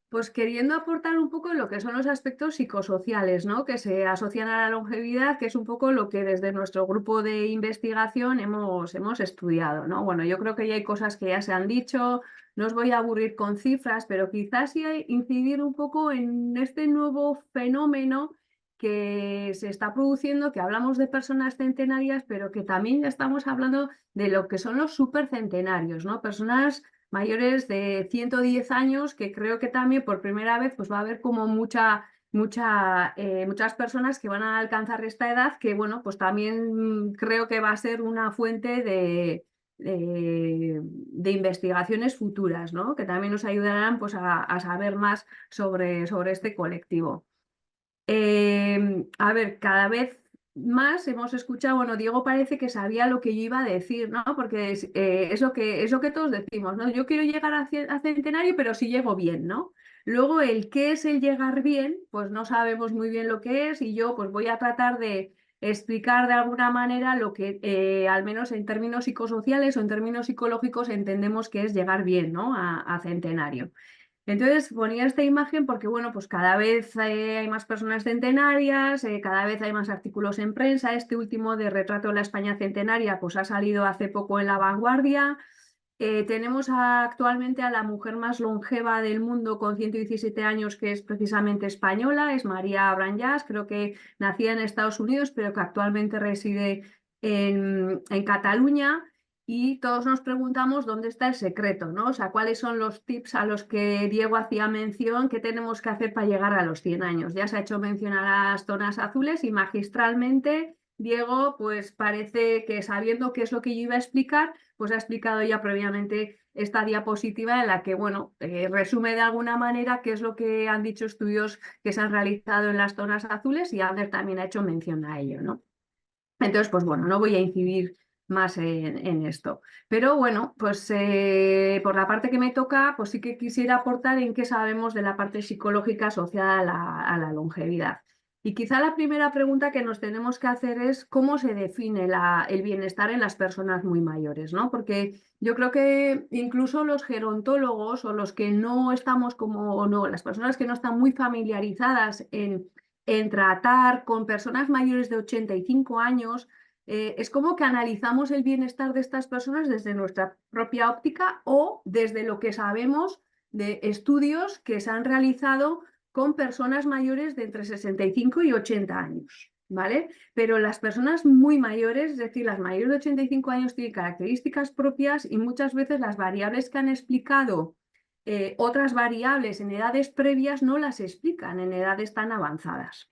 Pues queriendo aportar un poco lo que son los aspectos psicosociales, ¿no? que se asocian a la longevidad, que es un poco lo que desde nuestro grupo de investigación hemos estudiado, ¿no? Bueno, yo creo que ya hay cosas que ya se han dicho, no os voy a aburrir con cifras, pero quizás sí incidir un poco en este nuevo fenómeno que se está produciendo, que hablamos de personas centenarias, pero que también ya estamos hablando de lo que son los supercentenarios, ¿no? Personas mayores de 110 años, que creo que también por primera vez pues va a haber como muchas personas que van a alcanzar esta edad, que bueno, pues también creo que va a ser una fuente de investigaciones futuras, ¿no? que también nos ayudarán pues, a saber más sobre este colectivo. A ver, cada vez más hemos escuchado, bueno, Diego parece que sabía lo que yo iba a decir, ¿no? Porque es lo que todos decimos, ¿no? Yo quiero llegar a centenario, pero si llego bien, ¿no? Luego, el qué es el llegar bien, pues no sabemos muy bien lo que es, y yo pues voy a tratar de explicar de alguna manera lo que, al menos en términos psicosociales o en términos psicológicos, entendemos que es llegar bien, ¿no? a centenario. Entonces ponía esta imagen porque, bueno, pues cada vez hay más personas centenarias, cada vez hay más artículos en prensa. Este último de Retrato de la España Centenaria, pues ha salido hace poco en La Vanguardia. Tenemos actualmente a la mujer más longeva del mundo con 117 años, que es precisamente española, es María Branyas, creo que nacida en Estados Unidos, pero que actualmente reside en Cataluña. Y todos nos preguntamos dónde está el secreto, ¿no? O sea, cuáles son los tips a los que Diego hacía mención, qué tenemos que hacer para llegar a los 100 años. Ya se ha hecho mención a las zonas azules y magistralmente Diego, pues parece que sabiendo qué es lo que yo iba a explicar, pues ha explicado ya previamente esta diapositiva en la que, bueno, resume de alguna manera qué es lo que han dicho estudios que se han realizado en las zonas azules, y Ander también ha hecho mención a ello, ¿no? Entonces, pues bueno, no voy a incidir más en esto. Pero bueno, pues por la parte que me toca, pues sí que quisiera aportar en qué sabemos de la parte psicológica asociada a la longevidad. Y quizá la primera pregunta que nos tenemos que hacer es cómo se define el bienestar en las personas muy mayores, ¿no? Porque yo creo que incluso los gerontólogos o los que no estamos o no, las personas que no están muy familiarizadas en tratar con personas mayores de 85 años, es como que analizamos el bienestar de estas personas desde nuestra propia óptica o desde lo que sabemos de estudios que se han realizado con personas mayores de entre 65 y 80 años, ¿vale? Pero las personas muy mayores, es decir, las mayores de 85 años tienen características propias y muchas veces las variables que han explicado otras variables en edades previas no las explican en edades tan avanzadas.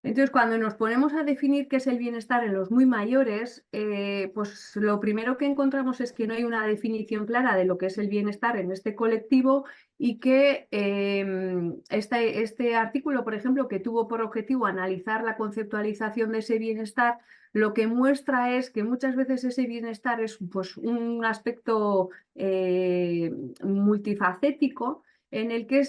Entonces, cuando nos ponemos a definir qué es el bienestar en los muy mayores, pues lo primero que encontramos es que no hay una definición clara de lo que es el bienestar en este colectivo y que este artículo, por ejemplo, que tuvo por objetivo analizar la conceptualización de ese bienestar, lo que muestra es que muchas veces ese bienestar es pues, un aspecto multifacético en el que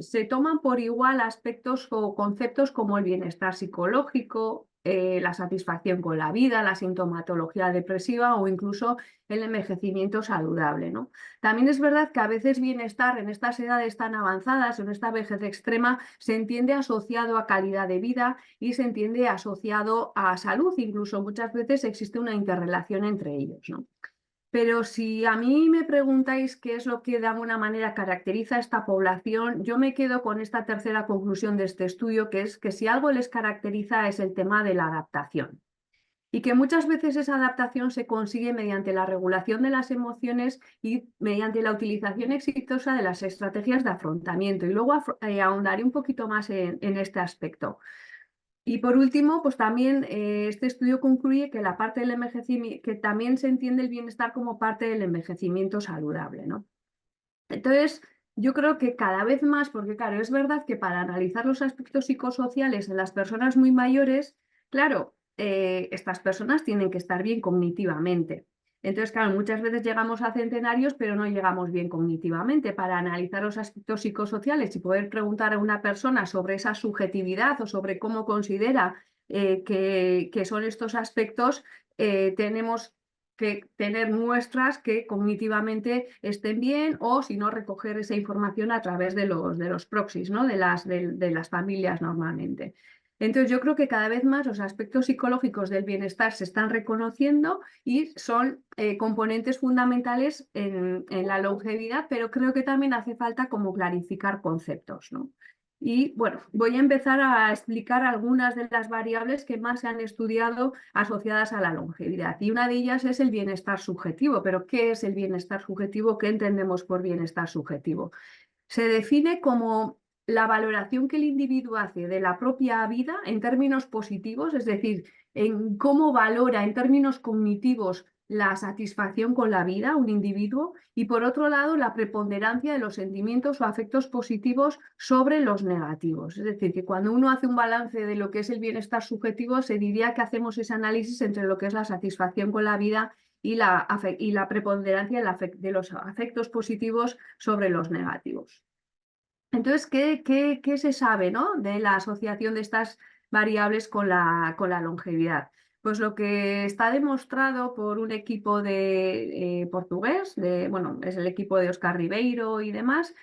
se toman por igual aspectos o conceptos como el bienestar psicológico, la satisfacción con la vida, la sintomatología depresiva o incluso el envejecimiento saludable, ¿no? También es verdad que a veces bienestar en estas edades tan avanzadas, en esta vejez extrema, se entiende asociado a calidad de vida y se entiende asociado a salud. Incluso muchas veces existe una interrelación entre ellos, ¿no? Pero si a mí me preguntáis qué es lo que de alguna manera caracteriza a esta población, yo me quedo con esta tercera conclusión de este estudio, que es que si algo les caracteriza es el tema de la adaptación. Y que muchas veces esa adaptación se consigue mediante la regulación de las emociones y mediante la utilización exitosa de las estrategias de afrontamiento. Y luego ahondaré un poquito más en este aspecto. Y por último, pues también este estudio concluye que la parte del envejecimiento, que también se entiende el bienestar como parte del envejecimiento saludable, ¿no? Entonces, yo creo que cada vez más, porque claro, es verdad que para analizar los aspectos psicosociales en las personas muy mayores, claro, estas personas tienen que estar bien cognitivamente. Entonces, claro, muchas veces llegamos a centenarios, pero no llegamos bien cognitivamente. Para analizar los aspectos psicosociales y poder preguntar a una persona sobre esa subjetividad o sobre cómo considera que son estos aspectos, tenemos que tener muestras que cognitivamente estén bien o si no recoger esa información a través de los proxies, ¿no? de las familias normalmente. Entonces yo creo que cada vez más los aspectos psicológicos del bienestar se están reconociendo y son componentes fundamentales en la longevidad, pero creo que también hace falta como clarificar conceptos, ¿no? Y bueno, voy a empezar a explicar algunas de las variables que más se han estudiado asociadas a la longevidad. Y una de ellas es el bienestar subjetivo. ¿Pero qué es el bienestar subjetivo? ¿Qué entendemos por bienestar subjetivo? Se define como la valoración que el individuo hace de la propia vida en términos positivos, es decir, en cómo valora en términos cognitivos la satisfacción con la vida un individuo y por otro lado la preponderancia de los sentimientos o afectos positivos sobre los negativos. Es decir, que cuando uno hace un balance de lo que es el bienestar subjetivo se diría que hacemos ese análisis entre lo que es la satisfacción con la vida y la preponderancia de los afectos positivos sobre los negativos. Entonces, ¿qué se sabe, ¿no? de la asociación de estas variables con la longevidad? Pues lo que está demostrado por un equipo de portugués, bueno, es el equipo de Óscar Ribeiro y demás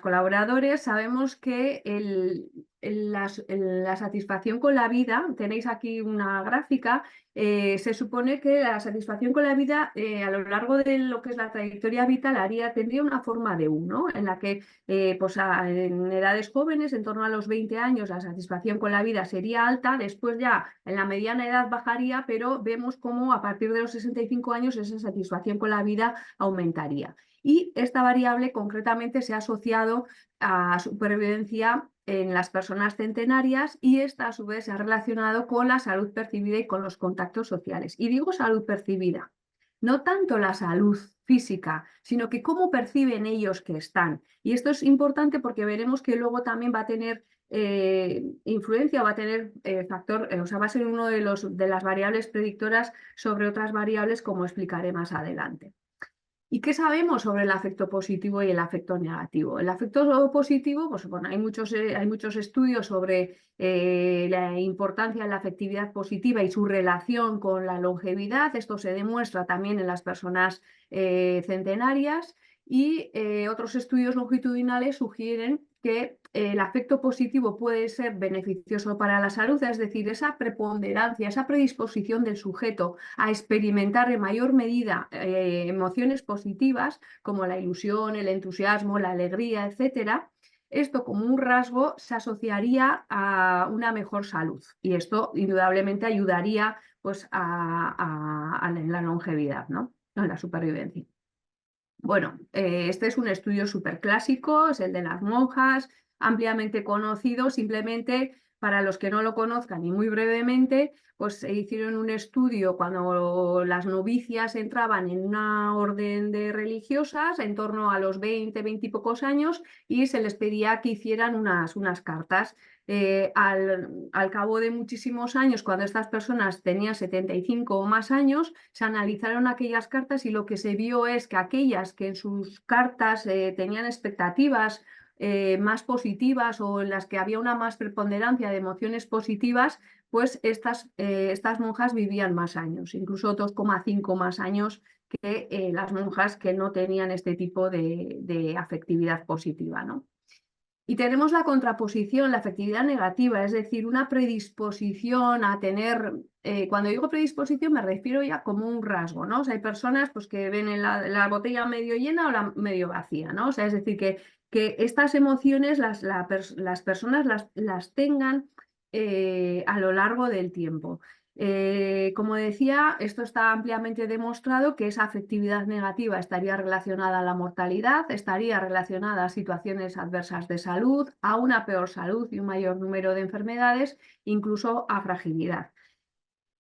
colaboradores, sabemos que la satisfacción con la vida, tenéis aquí una gráfica, se supone que la satisfacción con la vida a lo largo de lo que es la trayectoria vital tendría una forma de U, ¿no? En la que pues en edades jóvenes, en torno a los 20 años, la satisfacción con la vida sería alta, después ya en la mediana edad bajaría, pero vemos cómo a partir de los 65 años esa satisfacción con la vida aumentaría. Y esta variable concretamente se ha asociado a supervivencia en las personas centenarias y esta a su vez se ha relacionado con la salud percibida y con los contactos sociales. Y digo salud percibida, no tanto la salud física, sino que cómo perciben ellos que están. Y esto es importante porque veremos que luego también va a tener influencia, va a tener factor, o sea, va a ser uno de las variables predictoras sobre otras variables, como explicaré más adelante. ¿Y qué sabemos sobre el afecto positivo y el afecto negativo? El afecto positivo, pues bueno, hay muchos estudios sobre la importancia de la afectividad positiva y su relación con la longevidad. Esto se demuestra también en las personas centenarias y otros estudios longitudinales sugieren que el afecto positivo puede ser beneficioso para la salud, es decir, esa preponderancia, esa predisposición del sujeto a experimentar en mayor medida emociones positivas como la ilusión, el entusiasmo, la alegría, etcétera. Esto como un rasgo se asociaría a una mejor salud y esto indudablemente ayudaría pues, a la longevidad, ¿no? En la supervivencia. Bueno, este es un estudio súper clásico, es el de las monjas, ampliamente conocido. Simplemente para los que no lo conozcan y muy brevemente, pues se hicieron un estudio cuando las novicias entraban en una orden de religiosas en torno a los 20 y pocos años y se les pedía que hicieran unas cartas. Al cabo de muchísimos años, cuando estas personas tenían 75 o más años, se analizaron aquellas cartas y lo que se vio es que aquellas que en sus cartas tenían expectativas más positivas o en las que había una más preponderancia de emociones positivas, pues estas monjas vivían más años, incluso 2,5 más años que las monjas que no tenían este tipo de afectividad positiva, ¿no? Y tenemos la contraposición, la afectividad negativa, es decir, una predisposición a tener, cuando digo predisposición me refiero ya como un rasgo, ¿no? O sea, hay personas pues, que ven la botella medio llena o medio vacía, ¿no? O sea, es decir, que estas emociones las personas las tengan a lo largo del tiempo. Como decía, esto está ampliamente demostrado que esa afectividad negativa estaría relacionada a la mortalidad, estaría relacionada a situaciones adversas de salud, a una peor salud y un mayor número de enfermedades, incluso a fragilidad.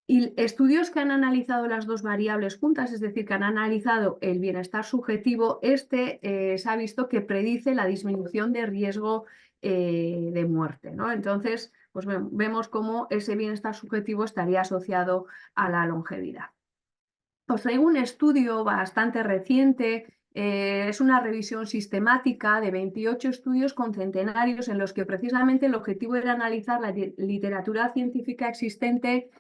Y estudios que han analizado las dos variables juntas, es decir, que han analizado el bienestar subjetivo, se ha visto que predice la disminución de riesgo de muerte, ¿no? Entonces, pues vemos cómo ese bienestar subjetivo estaría asociado a la longevidad. Os traigo un estudio bastante reciente, es una revisión sistemática de 28 estudios con centenarios en los que precisamente el objetivo era analizar la literatura científica existente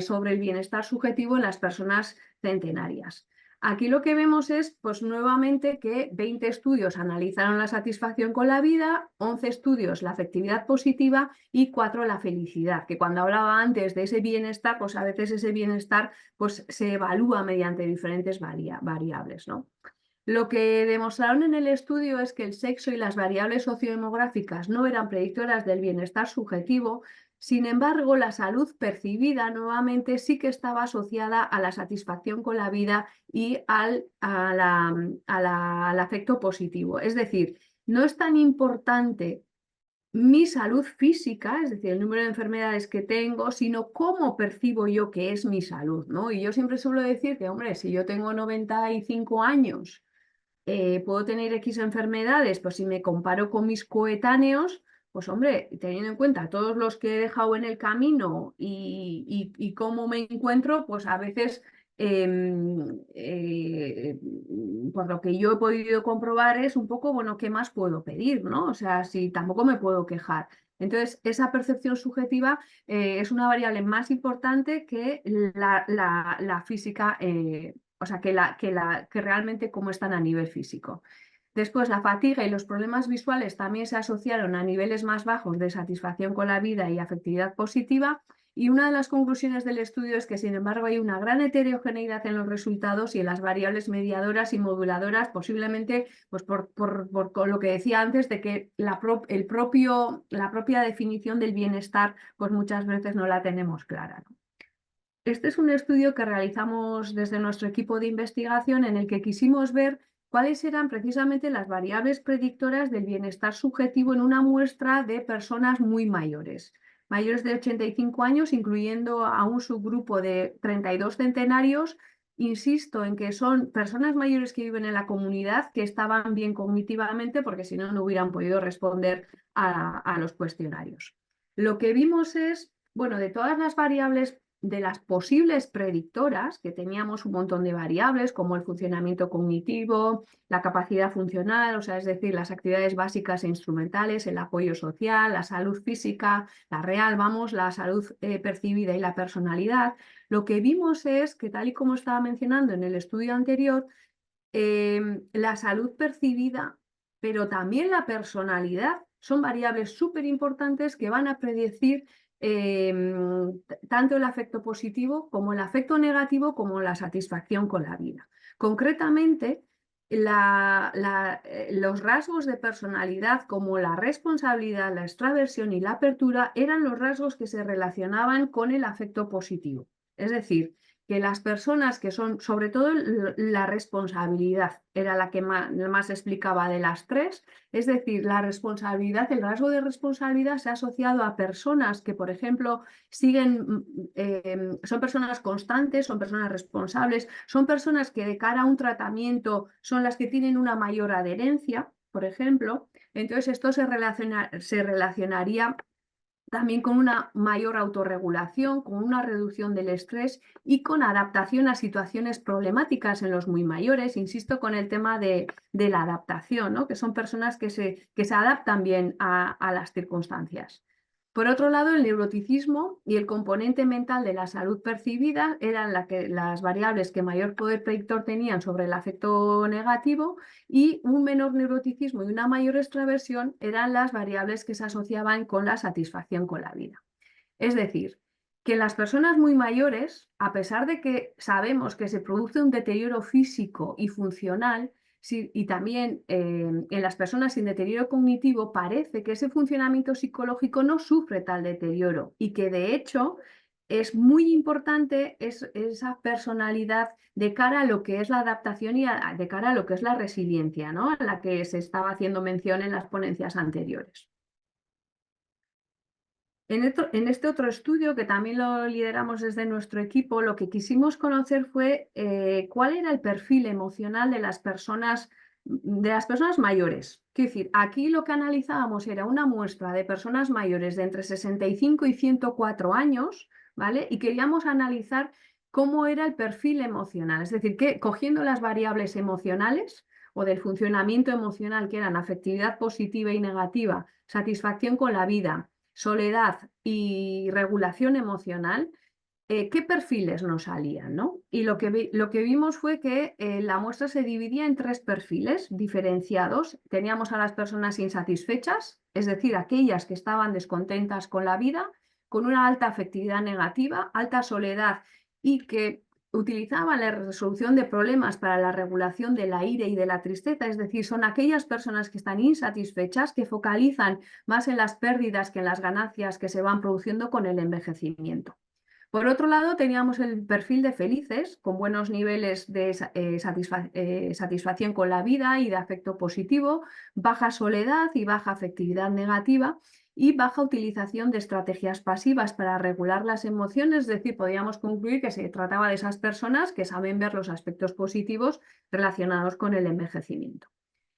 sobre el bienestar subjetivo en las personas centenarias. Aquí lo que vemos es, pues nuevamente, que 20 estudios analizaron la satisfacción con la vida, 11 estudios la afectividad positiva y 4 la felicidad, que cuando hablaba antes de ese bienestar, pues a veces ese bienestar pues, se evalúa mediante diferentes variables, ¿no? Lo que demostraron en el estudio es que el sexo y las variables sociodemográficas no eran predictoras del bienestar subjetivo. Sin embargo, la salud percibida nuevamente sí que estaba asociada a la satisfacción con la vida y al afecto positivo. Es decir, no es tan importante mi salud física, es decir, el número de enfermedades que tengo, sino cómo percibo yo que es mi salud, ¿no? Y yo siempre suelo decir que, hombre, si yo tengo 95 años, puedo tener X enfermedades, pues si me comparo con mis coetáneos, pues hombre, teniendo en cuenta todos los que he dejado en el camino y cómo me encuentro, pues a veces, por lo que yo he podido comprobar es un poco, bueno, ¿qué más puedo pedir, ¿no? O sea, si tampoco me puedo quejar. Entonces, esa percepción subjetiva es una variable más importante que la física, o sea, que realmente cómo están a nivel físico. Después, la fatiga y los problemas visuales también se asociaron a niveles más bajos de satisfacción con la vida y afectividad positiva. Y una de las conclusiones del estudio es que, sin embargo, hay una gran heterogeneidad en los resultados y en las variables mediadoras y moduladoras, posiblemente pues por lo que decía antes, de que la propia definición del bienestar pues muchas veces no la tenemos clara, ¿no? Este es un estudio que realizamos desde nuestro equipo de investigación en el que quisimos ver cuáles eran precisamente las variables predictoras del bienestar subjetivo en una muestra de personas muy mayores de 85 años, incluyendo a un subgrupo de 32 centenarios. Insisto en que son personas mayores que viven en la comunidad, que estaban bien cognitivamente, porque si no, no hubieran podido responder a los cuestionarios. Lo que vimos es, bueno, de todas las variables de las posibles predictoras, que teníamos un montón de variables como el funcionamiento cognitivo, la capacidad funcional, o sea, es decir, las actividades básicas e instrumentales, el apoyo social, la salud física, la real, vamos, la salud percibida y la personalidad. Lo que vimos es que, tal y como estaba mencionando en el estudio anterior, la salud percibida, pero también la personalidad, son variables súper importantes que van a predecir tanto el afecto positivo como el afecto negativo como la satisfacción con la vida. Concretamente, los rasgos de personalidad como la responsabilidad, la extraversión y la apertura eran los rasgos que se relacionaban con el afecto positivo. Es decir, que las personas que son, sobre todo la responsabilidad, era la que más explicaba de las tres, es decir, la responsabilidad, el rasgo de responsabilidad se ha asociado a personas que, por ejemplo, son personas constantes, son personas responsables, son personas que de cara a un tratamiento son las que tienen una mayor adherencia, por ejemplo. Entonces, esto se relacionaría también con una mayor autorregulación, con una reducción del estrés y con adaptación a situaciones problemáticas en los muy mayores. Insisto con el tema de la adaptación, ¿no? Que son personas que se adaptan bien a las circunstancias. Por otro lado, el neuroticismo y el componente mental de la salud percibida eran las variables que mayor poder predictor tenían sobre el afecto negativo, y un menor neuroticismo y una mayor extraversión eran las variables que se asociaban con la satisfacción con la vida. Es decir, que las personas muy mayores, a pesar de que sabemos que se produce un deterioro físico y funcional, y también en las personas sin deterioro cognitivo, parece que ese funcionamiento psicológico no sufre tal deterioro y que de hecho es muy importante esa personalidad de cara a lo que es la adaptación y de cara a lo que es la resiliencia, ¿no? A la que se estaba haciendo mención en las ponencias anteriores. En este otro estudio, que también lo lideramos desde nuestro equipo, lo que quisimos conocer fue cuál era el perfil emocional de las personas mayores. Quiero decir, aquí lo que analizábamos era una muestra de personas mayores de entre 65 y 104 años, ¿vale? Y queríamos analizar cómo era el perfil emocional, es decir, que cogiendo las variables emocionales o del funcionamiento emocional, que eran afectividad positiva y negativa, satisfacción con la vida, soledad y regulación emocional, ¿qué perfiles nos salían, ¿no? Y lo que vimos fue que la muestra se dividía en tres perfiles diferenciados. Teníamos a las personas insatisfechas, es decir, aquellas que estaban descontentas con la vida, con una alta afectividad negativa, alta soledad y que utilizaban la resolución de problemas para la regulación de la ira y de la tristeza, es decir, son aquellas personas que están insatisfechas, que focalizan más en las pérdidas que en las ganancias que se van produciendo con el envejecimiento. Por otro lado, teníamos el perfil de felices, con buenos niveles de satisfacción con la vida y de afecto positivo, baja soledad y baja afectividad negativa, y baja utilización de estrategias pasivas para regular las emociones, es decir, podríamos concluir que se trataba de esas personas que saben ver los aspectos positivos relacionados con el envejecimiento.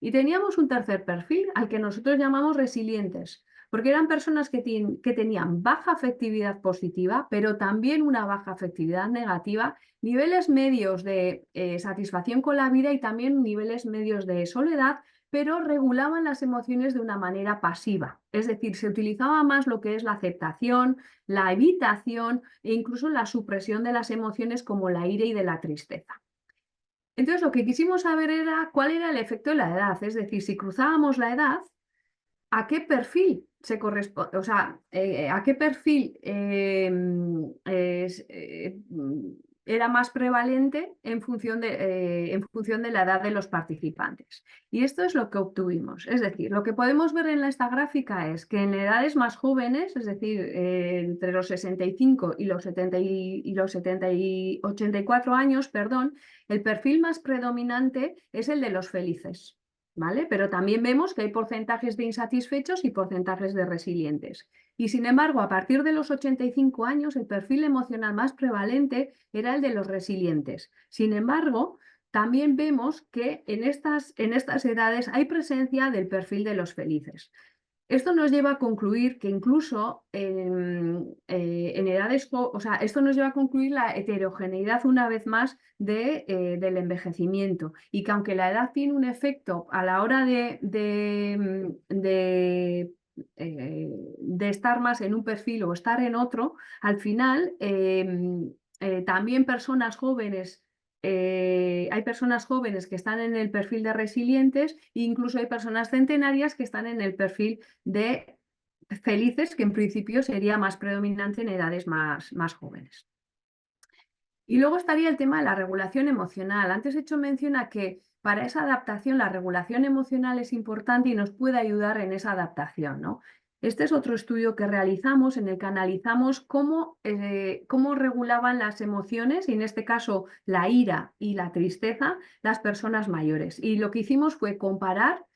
Y teníamos un tercer perfil, al que nosotros llamamos resilientes, porque eran personas que tenían baja afectividad positiva, pero también una baja afectividad negativa, niveles medios de satisfacción con la vida y también niveles medios de soledad, pero regulaban las emociones de una manera pasiva. Es decir, se utilizaba más lo que es la aceptación, la evitación e incluso la supresión de las emociones como la ira y de la tristeza. Entonces, lo que quisimos saber era cuál era el efecto de la edad, es decir, si cruzábamos la edad, ¿a qué perfil se corresponde? O sea, ¿a qué perfil era más prevalente en función de la edad de los participantes? Y esto es lo que obtuvimos. Es decir, lo que podemos ver en esta gráfica es que en edades más jóvenes, es decir, entre los 65 y los 84 años, perdón, el perfil más predominante es el de los felices. ¿Vale? Pero también vemos que hay porcentajes de insatisfechos y porcentajes de resilientes. Y sin embargo, a partir de los 85 años, el perfil emocional más prevalente era el de los resilientes. Sin embargo, también vemos que en estas edades hay presencia del perfil de los felices. Esto nos lleva a concluir que incluso en edades, o sea, esto nos lleva a concluir la heterogeneidad una vez más del envejecimiento, y que aunque la edad tiene un efecto a la hora de estar más en un perfil o estar en otro, al final también personas jóvenes hay personas jóvenes que están en el perfil de resilientes e incluso hay personas centenarias que están en el perfil de felices, que en principio sería más predominante en edades más jóvenes. Y luego estaría el tema de la regulación emocional. Antes he hecho mención a que para esa adaptación la regulación emocional es importante y nos puede ayudar en esa adaptación, ¿no? Este es otro estudio que realizamos en el que analizamos cómo regulaban las emociones, y en este caso la ira y la tristeza, las personas mayores. Y lo que hicimos fue comparar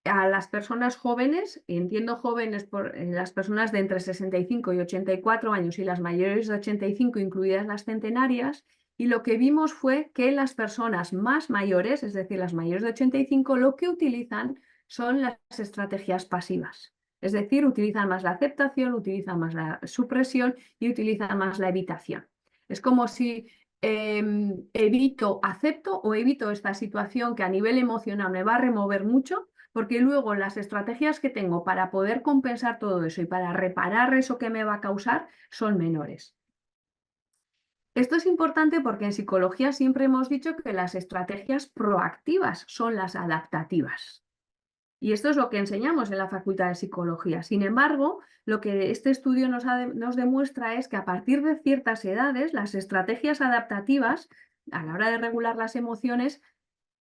a las personas jóvenes, y entiendo jóvenes por las personas de entre 65 y 84 años y las mayores de 85, incluidas las centenarias, y lo que vimos fue que las personas más mayores, es decir, las mayores de 85, lo que utilizan son las estrategias pasivas. Es decir, utilizan más la aceptación, utilizan más la supresión y utilizan más la evitación. Es como si acepto o evito esta situación que a nivel emocional me va a remover mucho, porque luego las estrategias que tengo para poder compensar todo eso y para reparar eso que me va a causar son menores. Esto es importante porque en psicología siempre hemos dicho que las estrategias proactivas son las adaptativas. Y esto es lo que enseñamos en la Facultad de Psicología. Sin embargo, lo que este estudio nos demuestra es que a partir de ciertas edades, las estrategias adaptativas, a la hora de regular las emociones,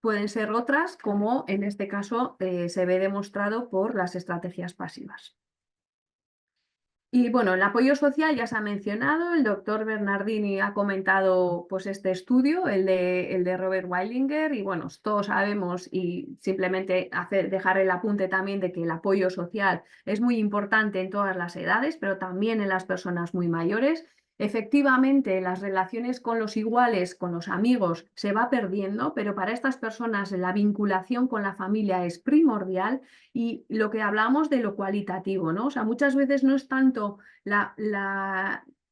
pueden ser otras, como en este caso se ve demostrado por las estrategias pasivas. Y bueno, el apoyo social ya se ha mencionado, el doctor Bernardini ha comentado pues, este estudio, el de Robert Weilinger, y bueno, todos sabemos, y simplemente dejar el apunte también de que el apoyo social es muy importante en todas las edades, pero también en las personas muy mayores. Efectivamente, las relaciones con los iguales, con los amigos, se va perdiendo, pero para estas personas la vinculación con la familia es primordial. Y lo que hablamos de lo cualitativo, ¿no? O sea, muchas veces no es tanto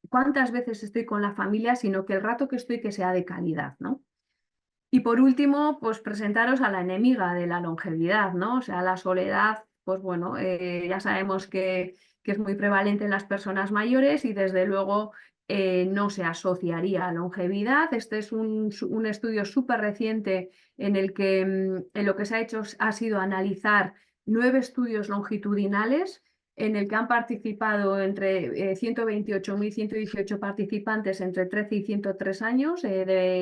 cuántas veces estoy con la familia, sino que el rato que estoy que sea de calidad, ¿no? Y por último, pues presentaros a la enemiga de la longevidad, ¿no? O sea, la soledad, pues bueno, ya sabemos que es muy prevalente en las personas mayores y desde luego no se asociaría a longevidad. Este es un estudio súper reciente en el que en lo que se ha hecho ha sido analizar 9 estudios longitudinales en el que han participado entre 128.118 participantes entre 13 y 103 años.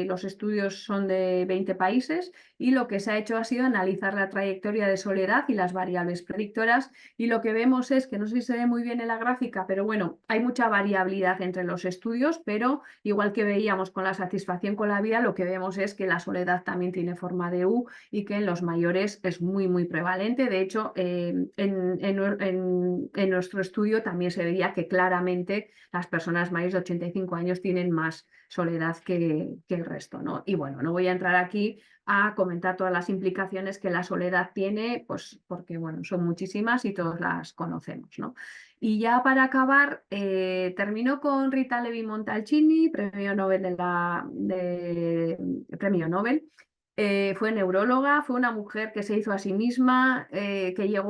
Los estudios son de 20 países y lo que se ha hecho ha sido analizar la trayectoria de soledad y las variables predictoras, y lo que vemos es que, no sé si se ve muy bien en la gráfica, pero bueno, hay mucha variabilidad entre los estudios, pero igual que veíamos con la satisfacción con la vida, lo que vemos es que la soledad también tiene forma de U y que en los mayores es muy, muy prevalente. De hecho, en nuestro estudio también se veía que claramente las personas mayores de 85 años tienen más soledad que el resto, ¿no? Y bueno, no voy a entrar aquí a comentar todas las implicaciones que la soledad tiene, pues porque bueno, son muchísimas y todos las conocemos, ¿no? Y ya para acabar, termino con Rita Levi Montalcini, premio Nobel premio Nobel. Fue neuróloga, fue una mujer que se hizo a sí misma, que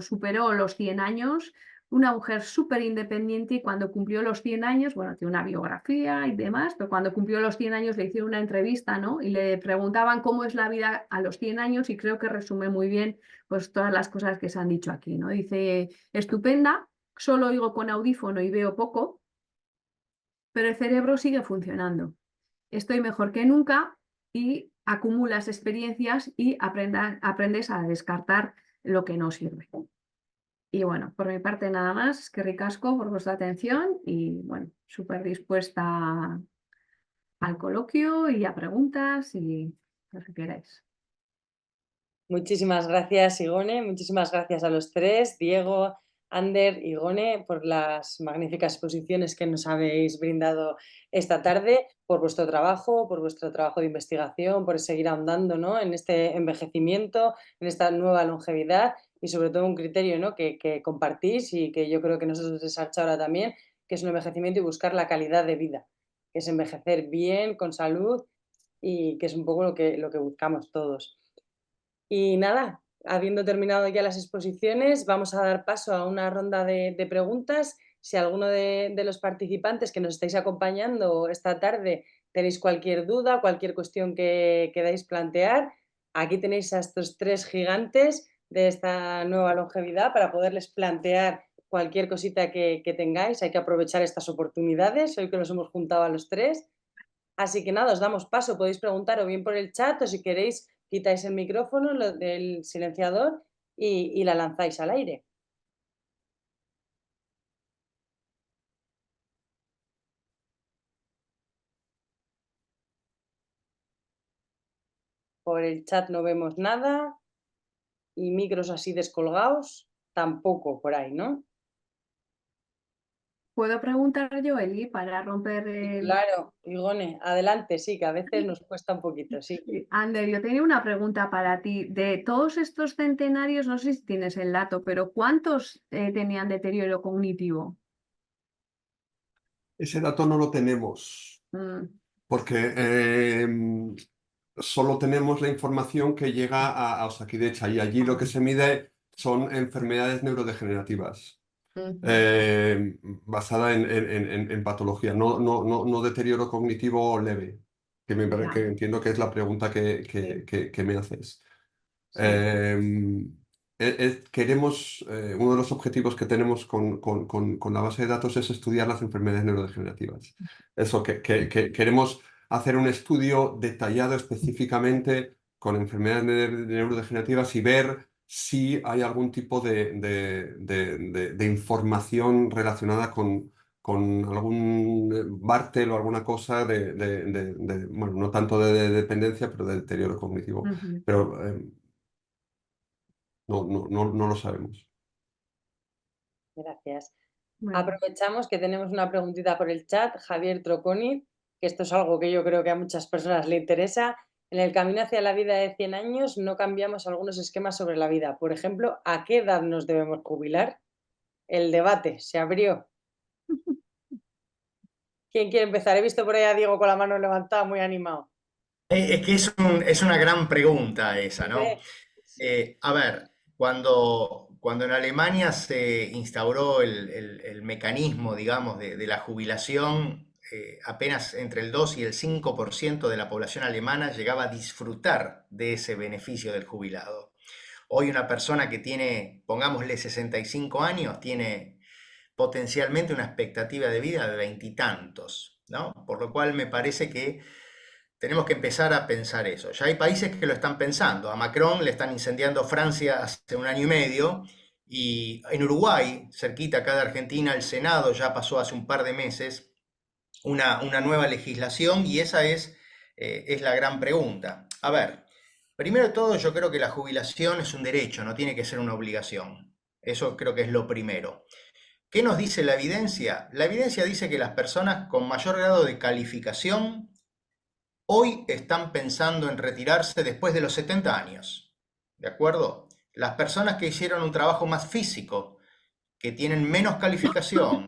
superó los 100 años, una mujer súper independiente, y cuando cumplió los 100 años, bueno, tiene una biografía y demás, pero cuando cumplió los 100 años le hicieron una entrevista, ¿no? Y le preguntaban cómo es la vida a los 100 años y creo que resume muy bien pues todas las cosas que se han dicho aquí, ¿no? Dice, estupenda, solo oigo con audífono y veo poco, pero el cerebro sigue funcionando. Estoy mejor que nunca y acumulas experiencias y aprendes a descartar lo que no sirve. Y bueno, por mi parte nada más, que ricasco por vuestra atención y bueno, súper dispuesta al coloquio y a preguntas y lo que queráis. Muchísimas gracias, Igone. Muchísimas gracias a los tres, Diego, Ander y Igone, por las magníficas exposiciones que nos habéis brindado esta tarde, por vuestro trabajo de investigación, por seguir ahondando, ¿no?, en este envejecimiento, en esta nueva longevidad y sobre todo un criterio, ¿no?, que compartís y que yo creo que nosotros desarrollamos ahora también, que es un envejecimiento y buscar la calidad de vida, que es envejecer bien, con salud y que es un poco lo que buscamos todos. Y nada, habiendo terminado ya las exposiciones, vamos a dar paso a una ronda de preguntas. si alguno de los participantes que nos estáis acompañando esta tarde tenéis cualquier duda, cualquier cuestión que queráis plantear, aquí tenéis a estos 3 gigantes de esta nueva longevidad para poderles plantear cualquier cosita que tengáis. Hay que aprovechar estas oportunidades, hoy que nos hemos juntado a los 3. Así que nada, os damos paso, podéis preguntar o bien por el chat o si queréis quitáis el micrófono del silenciador y la lanzáis al aire. Por el chat no vemos nada y micros así descolgados tampoco por ahí, ¿no? ¿Puedo preguntar yo, Eli, para romper el... Claro, Igone, adelante, sí, que a veces nos cuesta un poquito, sí. Ander, yo tenía una pregunta para ti. De todos estos centenarios, no sé si tienes el dato, pero ¿cuántos tenían deterioro cognitivo? Ese dato no lo tenemos, Mm, porque solo tenemos la información que llega a Osakidetza y allí lo que se mide son enfermedades neurodegenerativas, basada en patología, no deterioro cognitivo leve, que ya, entiendo que es la pregunta sí, que me haces. sí. Queremos, uno de los objetivos que tenemos con la base de datos es estudiar las enfermedades neurodegenerativas. Eso, queremos hacer un estudio detallado específicamente con enfermedades neurodegenerativas y ver si hay algún tipo de información relacionada con algún Bartel o alguna cosa bueno, no tanto de dependencia, pero de deterioro cognitivo. Ujú. Pero no lo sabemos. Gracias. Bueno, Aprovechamos que tenemos una preguntita por el chat, Javier Troconi, que esto es algo que yo creo que a muchas personas le interesa. En el camino hacia la vida de 100 años no cambiamos algunos esquemas sobre la vida. Por ejemplo, ¿a qué edad nos debemos jubilar? El debate se abrió. ¿Quién quiere empezar? He visto por ahí a Diego con la mano levantada, muy animado. Es que es una gran pregunta esa, ¿no? Hombre, A ver, cuando en Alemania se instauró el mecanismo, digamos, de la jubilación, apenas entre el 2 y el 5% de la población alemana llegaba a disfrutar de ese beneficio del jubilado. Hoy una persona que tiene, pongámosle 65 años, tiene potencialmente una expectativa de vida de veintitantos, ¿no? Por lo cual me parece que tenemos que empezar a pensar eso. Ya hay países que lo están pensando. A Macron le están incendiando Francia hace un año y medio y en Uruguay, cerquita acá de Argentina, el Senado ya pasó hace un par de meses una nueva legislación y esa es la gran pregunta. A ver, primero de todo yo creo que la jubilación es un derecho, no tiene que ser una obligación. Eso creo que es lo primero. ¿Qué nos dice la evidencia? La evidencia dice que las personas con mayor grado de calificación hoy están pensando en retirarse después de los 70 años. ¿De acuerdo? Las personas que hicieron un trabajo más físico, que tienen menos calificación,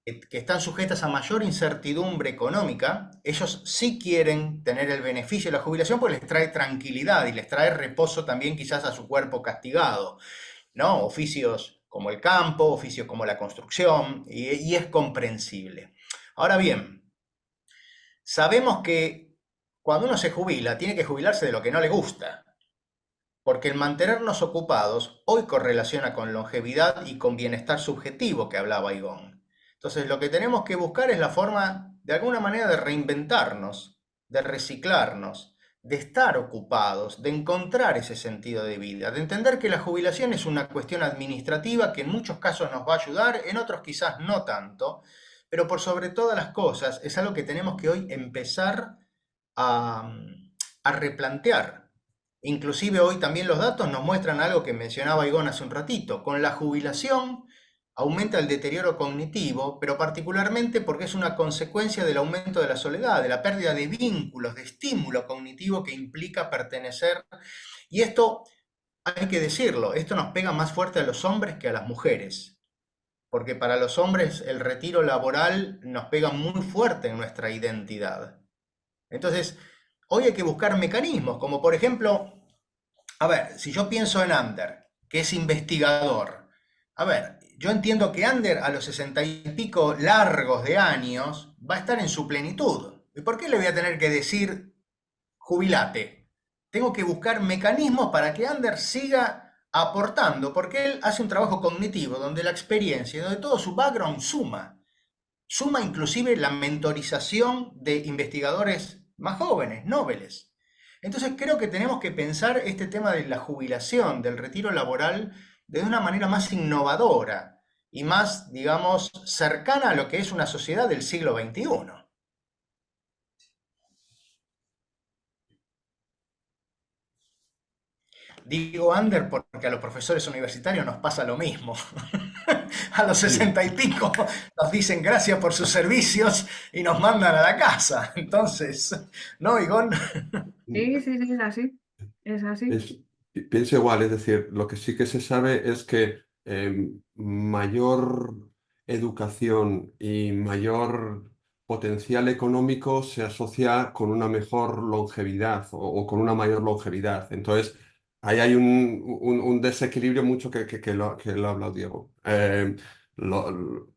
que están sujetas a mayor incertidumbre económica, ellos sí quieren tener el beneficio de la jubilación porque les trae tranquilidad y les trae reposo también quizás a su cuerpo castigado, ¿no? Oficios como el campo, oficios como la construcción, y es comprensible. Ahora bien, sabemos que cuando uno se jubila, tiene que jubilarse de lo que no le gusta, porque el mantenernos ocupados hoy correlaciona con longevidad y con bienestar subjetivo que hablaba Igón. Entonces, lo que tenemos que buscar es la forma, de alguna manera, de reinventarnos, de reciclarnos, de estar ocupados, de encontrar ese sentido de vida, de entender que la jubilación es una cuestión administrativa que en muchos casos nos va a ayudar, en otros quizás no tanto, pero por sobre todas las cosas es algo que tenemos que hoy empezar a, a replantear. Inclusive hoy también los datos nos muestran algo que mencionaba Igón hace un ratito. Con la jubilación aumenta el deterioro cognitivo, pero particularmente porque es una consecuencia del aumento de la soledad, de la pérdida de vínculos, de estímulo cognitivo que implica pertenecer. Y esto, hay que decirlo, esto nos pega más fuerte a los hombres que a las mujeres. Porque para los hombres el retiro laboral nos pega muy fuerte en nuestra identidad. Entonces, hoy hay que buscar mecanismos, como por ejemplo, a ver, si yo pienso en Ander, que es investigador, a ver, yo entiendo que Ander a los 60 y pico largos de años va a estar en su plenitud. ¿Y por qué le voy a tener que decir jubilate? Tengo que buscar mecanismos para que Ander siga aportando, porque él hace un trabajo cognitivo donde la experiencia, donde todo su background suma. Suma inclusive la mentorización de investigadores más jóvenes, nobles. Entonces creo que tenemos que pensar este tema de la jubilación, del retiro laboral, de una manera más innovadora y más, digamos, cercana a lo que es una sociedad del siglo XXI. Digo Ander porque a los profesores universitarios nos pasa lo mismo. A los Sí, 60 y pico nos dicen gracias por sus servicios y nos mandan a la casa. Entonces, ¿no, Igón? Sí, sí, sí, es así. Es así. es- pienso igual, es decir, lo que sí que se sabe es que mayor educación y mayor potencial económico se asocia con una mejor longevidad o con una mayor longevidad. Entonces, ahí hay un desequilibrio mucho que lo ha hablado Diego. Lo-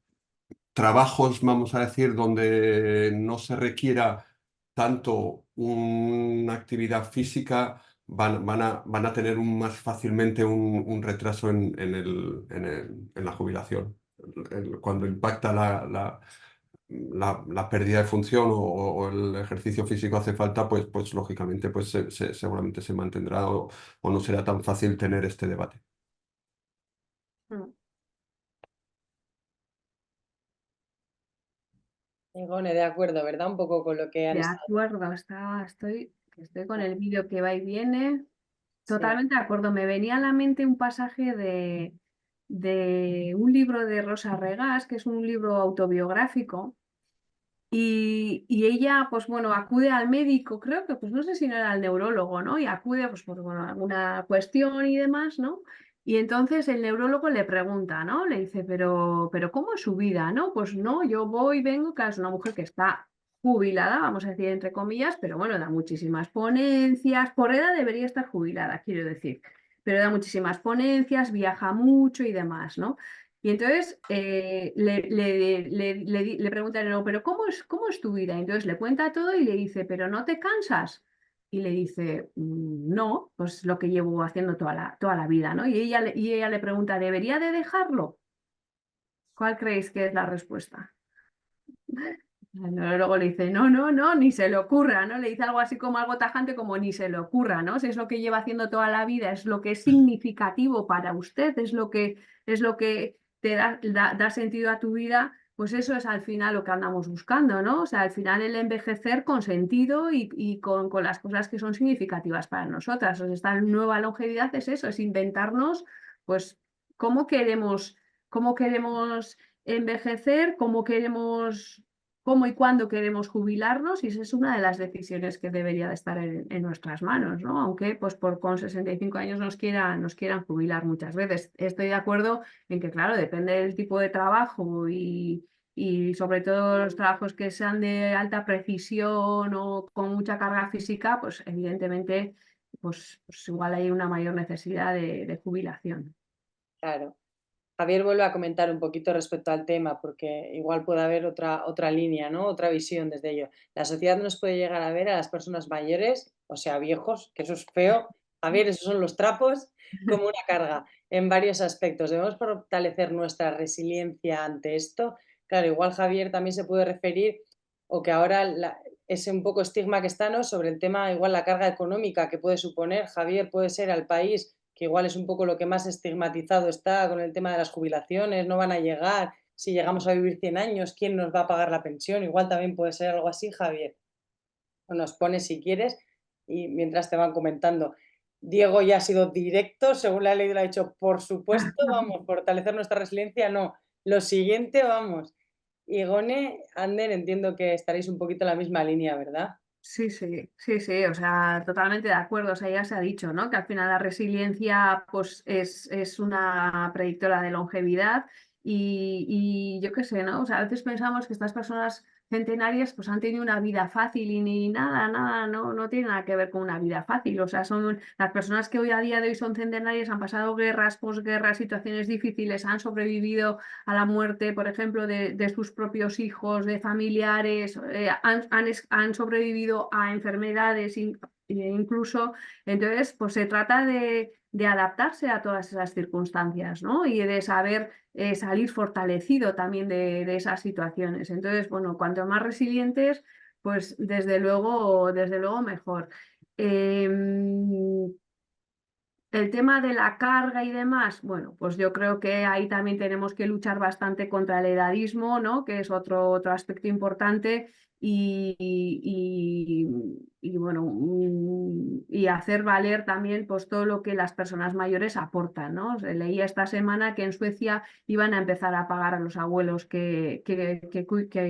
Trabajos, vamos a decir, donde no se requiera tanto una actividad física, van a tener más fácilmente un retraso en la jubilación. Cuando impacta la pérdida de función o el ejercicio físico hace falta, pues lógicamente pues seguramente se mantendrá o no será tan fácil tener este debate. Mm. Igone, de acuerdo, ¿verdad? Un poco con lo que han De estado. acuerdo, estoy con el vídeo que va y viene. Sí, Totalmente de acuerdo. Me venía a la mente un pasaje de un libro de Rosa Regás, que es un libro autobiográfico, y ella, pues bueno, acude al médico, creo que, pues no sé si no era el neurólogo, ¿no? Y acude, pues por bueno, alguna cuestión y demás, ¿no? Y entonces el neurólogo le pregunta, ¿no? Le dice, pero ¿cómo es su vida, no? Pues no, yo voy, vengo, claro, es una mujer que está jubilada, vamos a decir entre comillas, pero bueno, da muchísimas ponencias, por edad debería estar jubilada, quiero decir, pero da muchísimas ponencias, viaja mucho y demás, ¿no? Y entonces le pregunta el pero cómo es tu vida? Y entonces le cuenta todo y le dice, ¿pero no te cansas? Y le dice, no, pues lo que llevo haciendo toda la vida, ¿no? Y ella le pregunta, ¿debería de dejarlo? ¿Cuál creéis que es la respuesta? Luego le dice, no, no, no, ni se le ocurra, ¿no? Le dice algo así como algo tajante como ni se le ocurra, ¿no? Si es lo que lleva haciendo toda la vida, es lo que es significativo para usted, es lo que te da sentido a tu vida, pues eso es al final lo que andamos buscando, ¿no? O sea, al final el envejecer con sentido y con las cosas que son significativas para nosotras. O sea, esta nueva longevidad es eso, es inventarnos, pues, cómo queremos, cómo queremos envejecer, cómo y cuándo queremos jubilarnos, y esa es una de las decisiones que debería de estar en nuestras manos, ¿no? Aunque pues con 65 años nos quieran jubilar muchas veces. Estoy de acuerdo en que, claro, depende del tipo de trabajo y sobre todo los trabajos que sean de alta precisión o con mucha carga física, pues evidentemente pues igual hay una mayor necesidad de jubilación. claro. Javier vuelve a comentar un poquito respecto al tema, porque igual puede haber otra línea, ¿no? Otra visión desde ello. La sociedad nos puede llegar a ver a las personas mayores, o sea, viejos, que eso es feo. Javier, esos son los trapos, como una carga en varios aspectos. Debemos fortalecer nuestra resiliencia ante esto. Claro, igual Javier también se puede referir, o que ahora ese un poco estigma que está, ¿no? Sobre el tema, igual la carga económica que puede suponer, Javier, puede ser al país que igual es un poco lo que más estigmatizado está con el tema de las jubilaciones, no van a llegar, si llegamos a vivir 100 años, ¿quién nos va a pagar la pensión? Igual también puede ser algo así, Javier. O nos pones si quieres y mientras te van comentando. Diego ya ha sido directo, según la ley lo ha dicho, por supuesto, vamos, fortalecer nuestra resiliencia, no. Lo siguiente, vamos. Igone, Ander, entiendo que estaréis un poquito en la misma línea, ¿verdad? Sí, sí, sí, sí, o sea, totalmente de acuerdo. O sea, ya se ha dicho, ¿no? Que al final la resiliencia, pues, es una predictora de longevidad y yo qué sé, ¿no? O sea, a veces pensamos que estas personas centenarias pues han tenido una vida fácil y ni nada, no tiene nada que ver con una vida fácil. O sea, son las personas que hoy a día de hoy son centenarias, han pasado guerras, posguerras, situaciones difíciles, han sobrevivido a la muerte, por ejemplo, de sus propios hijos, de familiares, han sobrevivido a enfermedades incluso. Entonces, pues se trata de adaptarse a todas esas circunstancias, ¿no? Y de saber salir fortalecido también de esas situaciones. Entonces, bueno, cuanto más resilientes, pues desde luego mejor. El tema de la carga y demás, bueno, pues yo creo que ahí también tenemos que luchar bastante contra el edadismo, ¿no? Que es otro aspecto importante bueno, y hacer valer también pues todo lo que las personas mayores aportan, ¿no? Leía esta semana que en Suecia iban a empezar a pagar a los abuelos que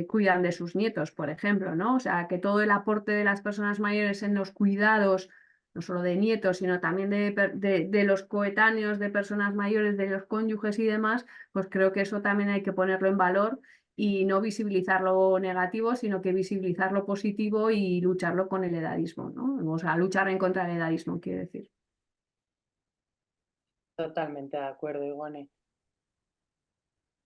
cuidan de sus nietos, por ejemplo, ¿no? O sea, que todo el aporte de las personas mayores en los cuidados no solo de nietos, sino también de los coetáneos, de personas mayores, de los cónyuges y demás, pues creo que eso también hay que ponerlo en valor y no visibilizar lo negativo, sino que visibilizar lo positivo y lucharlo con el edadismo, ¿no? O sea, luchar en contra del edadismo, quiero decir. Totalmente de acuerdo, Igone.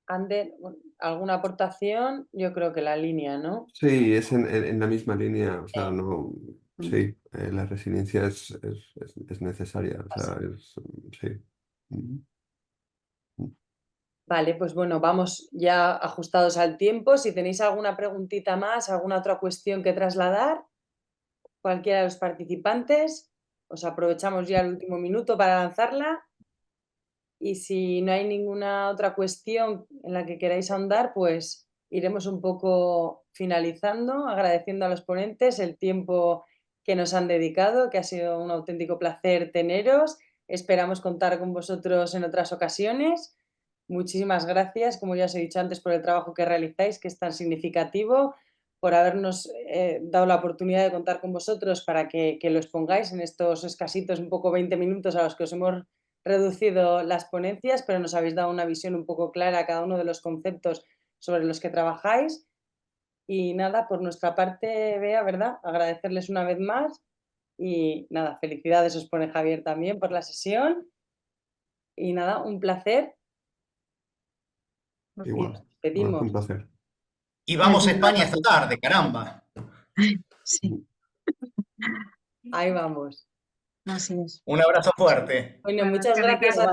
Ander, ¿alguna aportación? Yo creo que la línea, ¿no? Sí, es en la misma línea, o sea, no, sí, la resiliencia es necesaria, o sea, sí. Vale, pues bueno, vamos ya ajustados al tiempo. Si tenéis alguna preguntita más, alguna otra cuestión que trasladar, cualquiera de los participantes, os aprovechamos ya el último minuto para lanzarla. Y si no hay ninguna otra cuestión en la que queráis ahondar, pues iremos un poco finalizando, agradeciendo a los ponentes el tiempo que nos han dedicado, que ha sido un auténtico placer teneros. Esperamos contar con vosotros en otras ocasiones. Muchísimas gracias, como ya os he dicho antes, por el trabajo que realizáis, que es tan significativo, por habernos dado la oportunidad de contar con vosotros para que lo expongáis en estos escasitos, un poco 20 minutos a los que os hemos reducido las ponencias, pero nos habéis dado una visión un poco clara a cada uno de los conceptos sobre los que trabajáis. Y nada, por nuestra parte, Bea, ¿verdad? Agradecerles una vez más y nada, felicidades os pone Javier también por la sesión. Y nada, un placer. Igual, Nos despedimos. un placer. Y vamos a España esta tarde, caramba. Sí, Ahí vamos. así es. Un abrazo fuerte. Bueno, muchas gracias a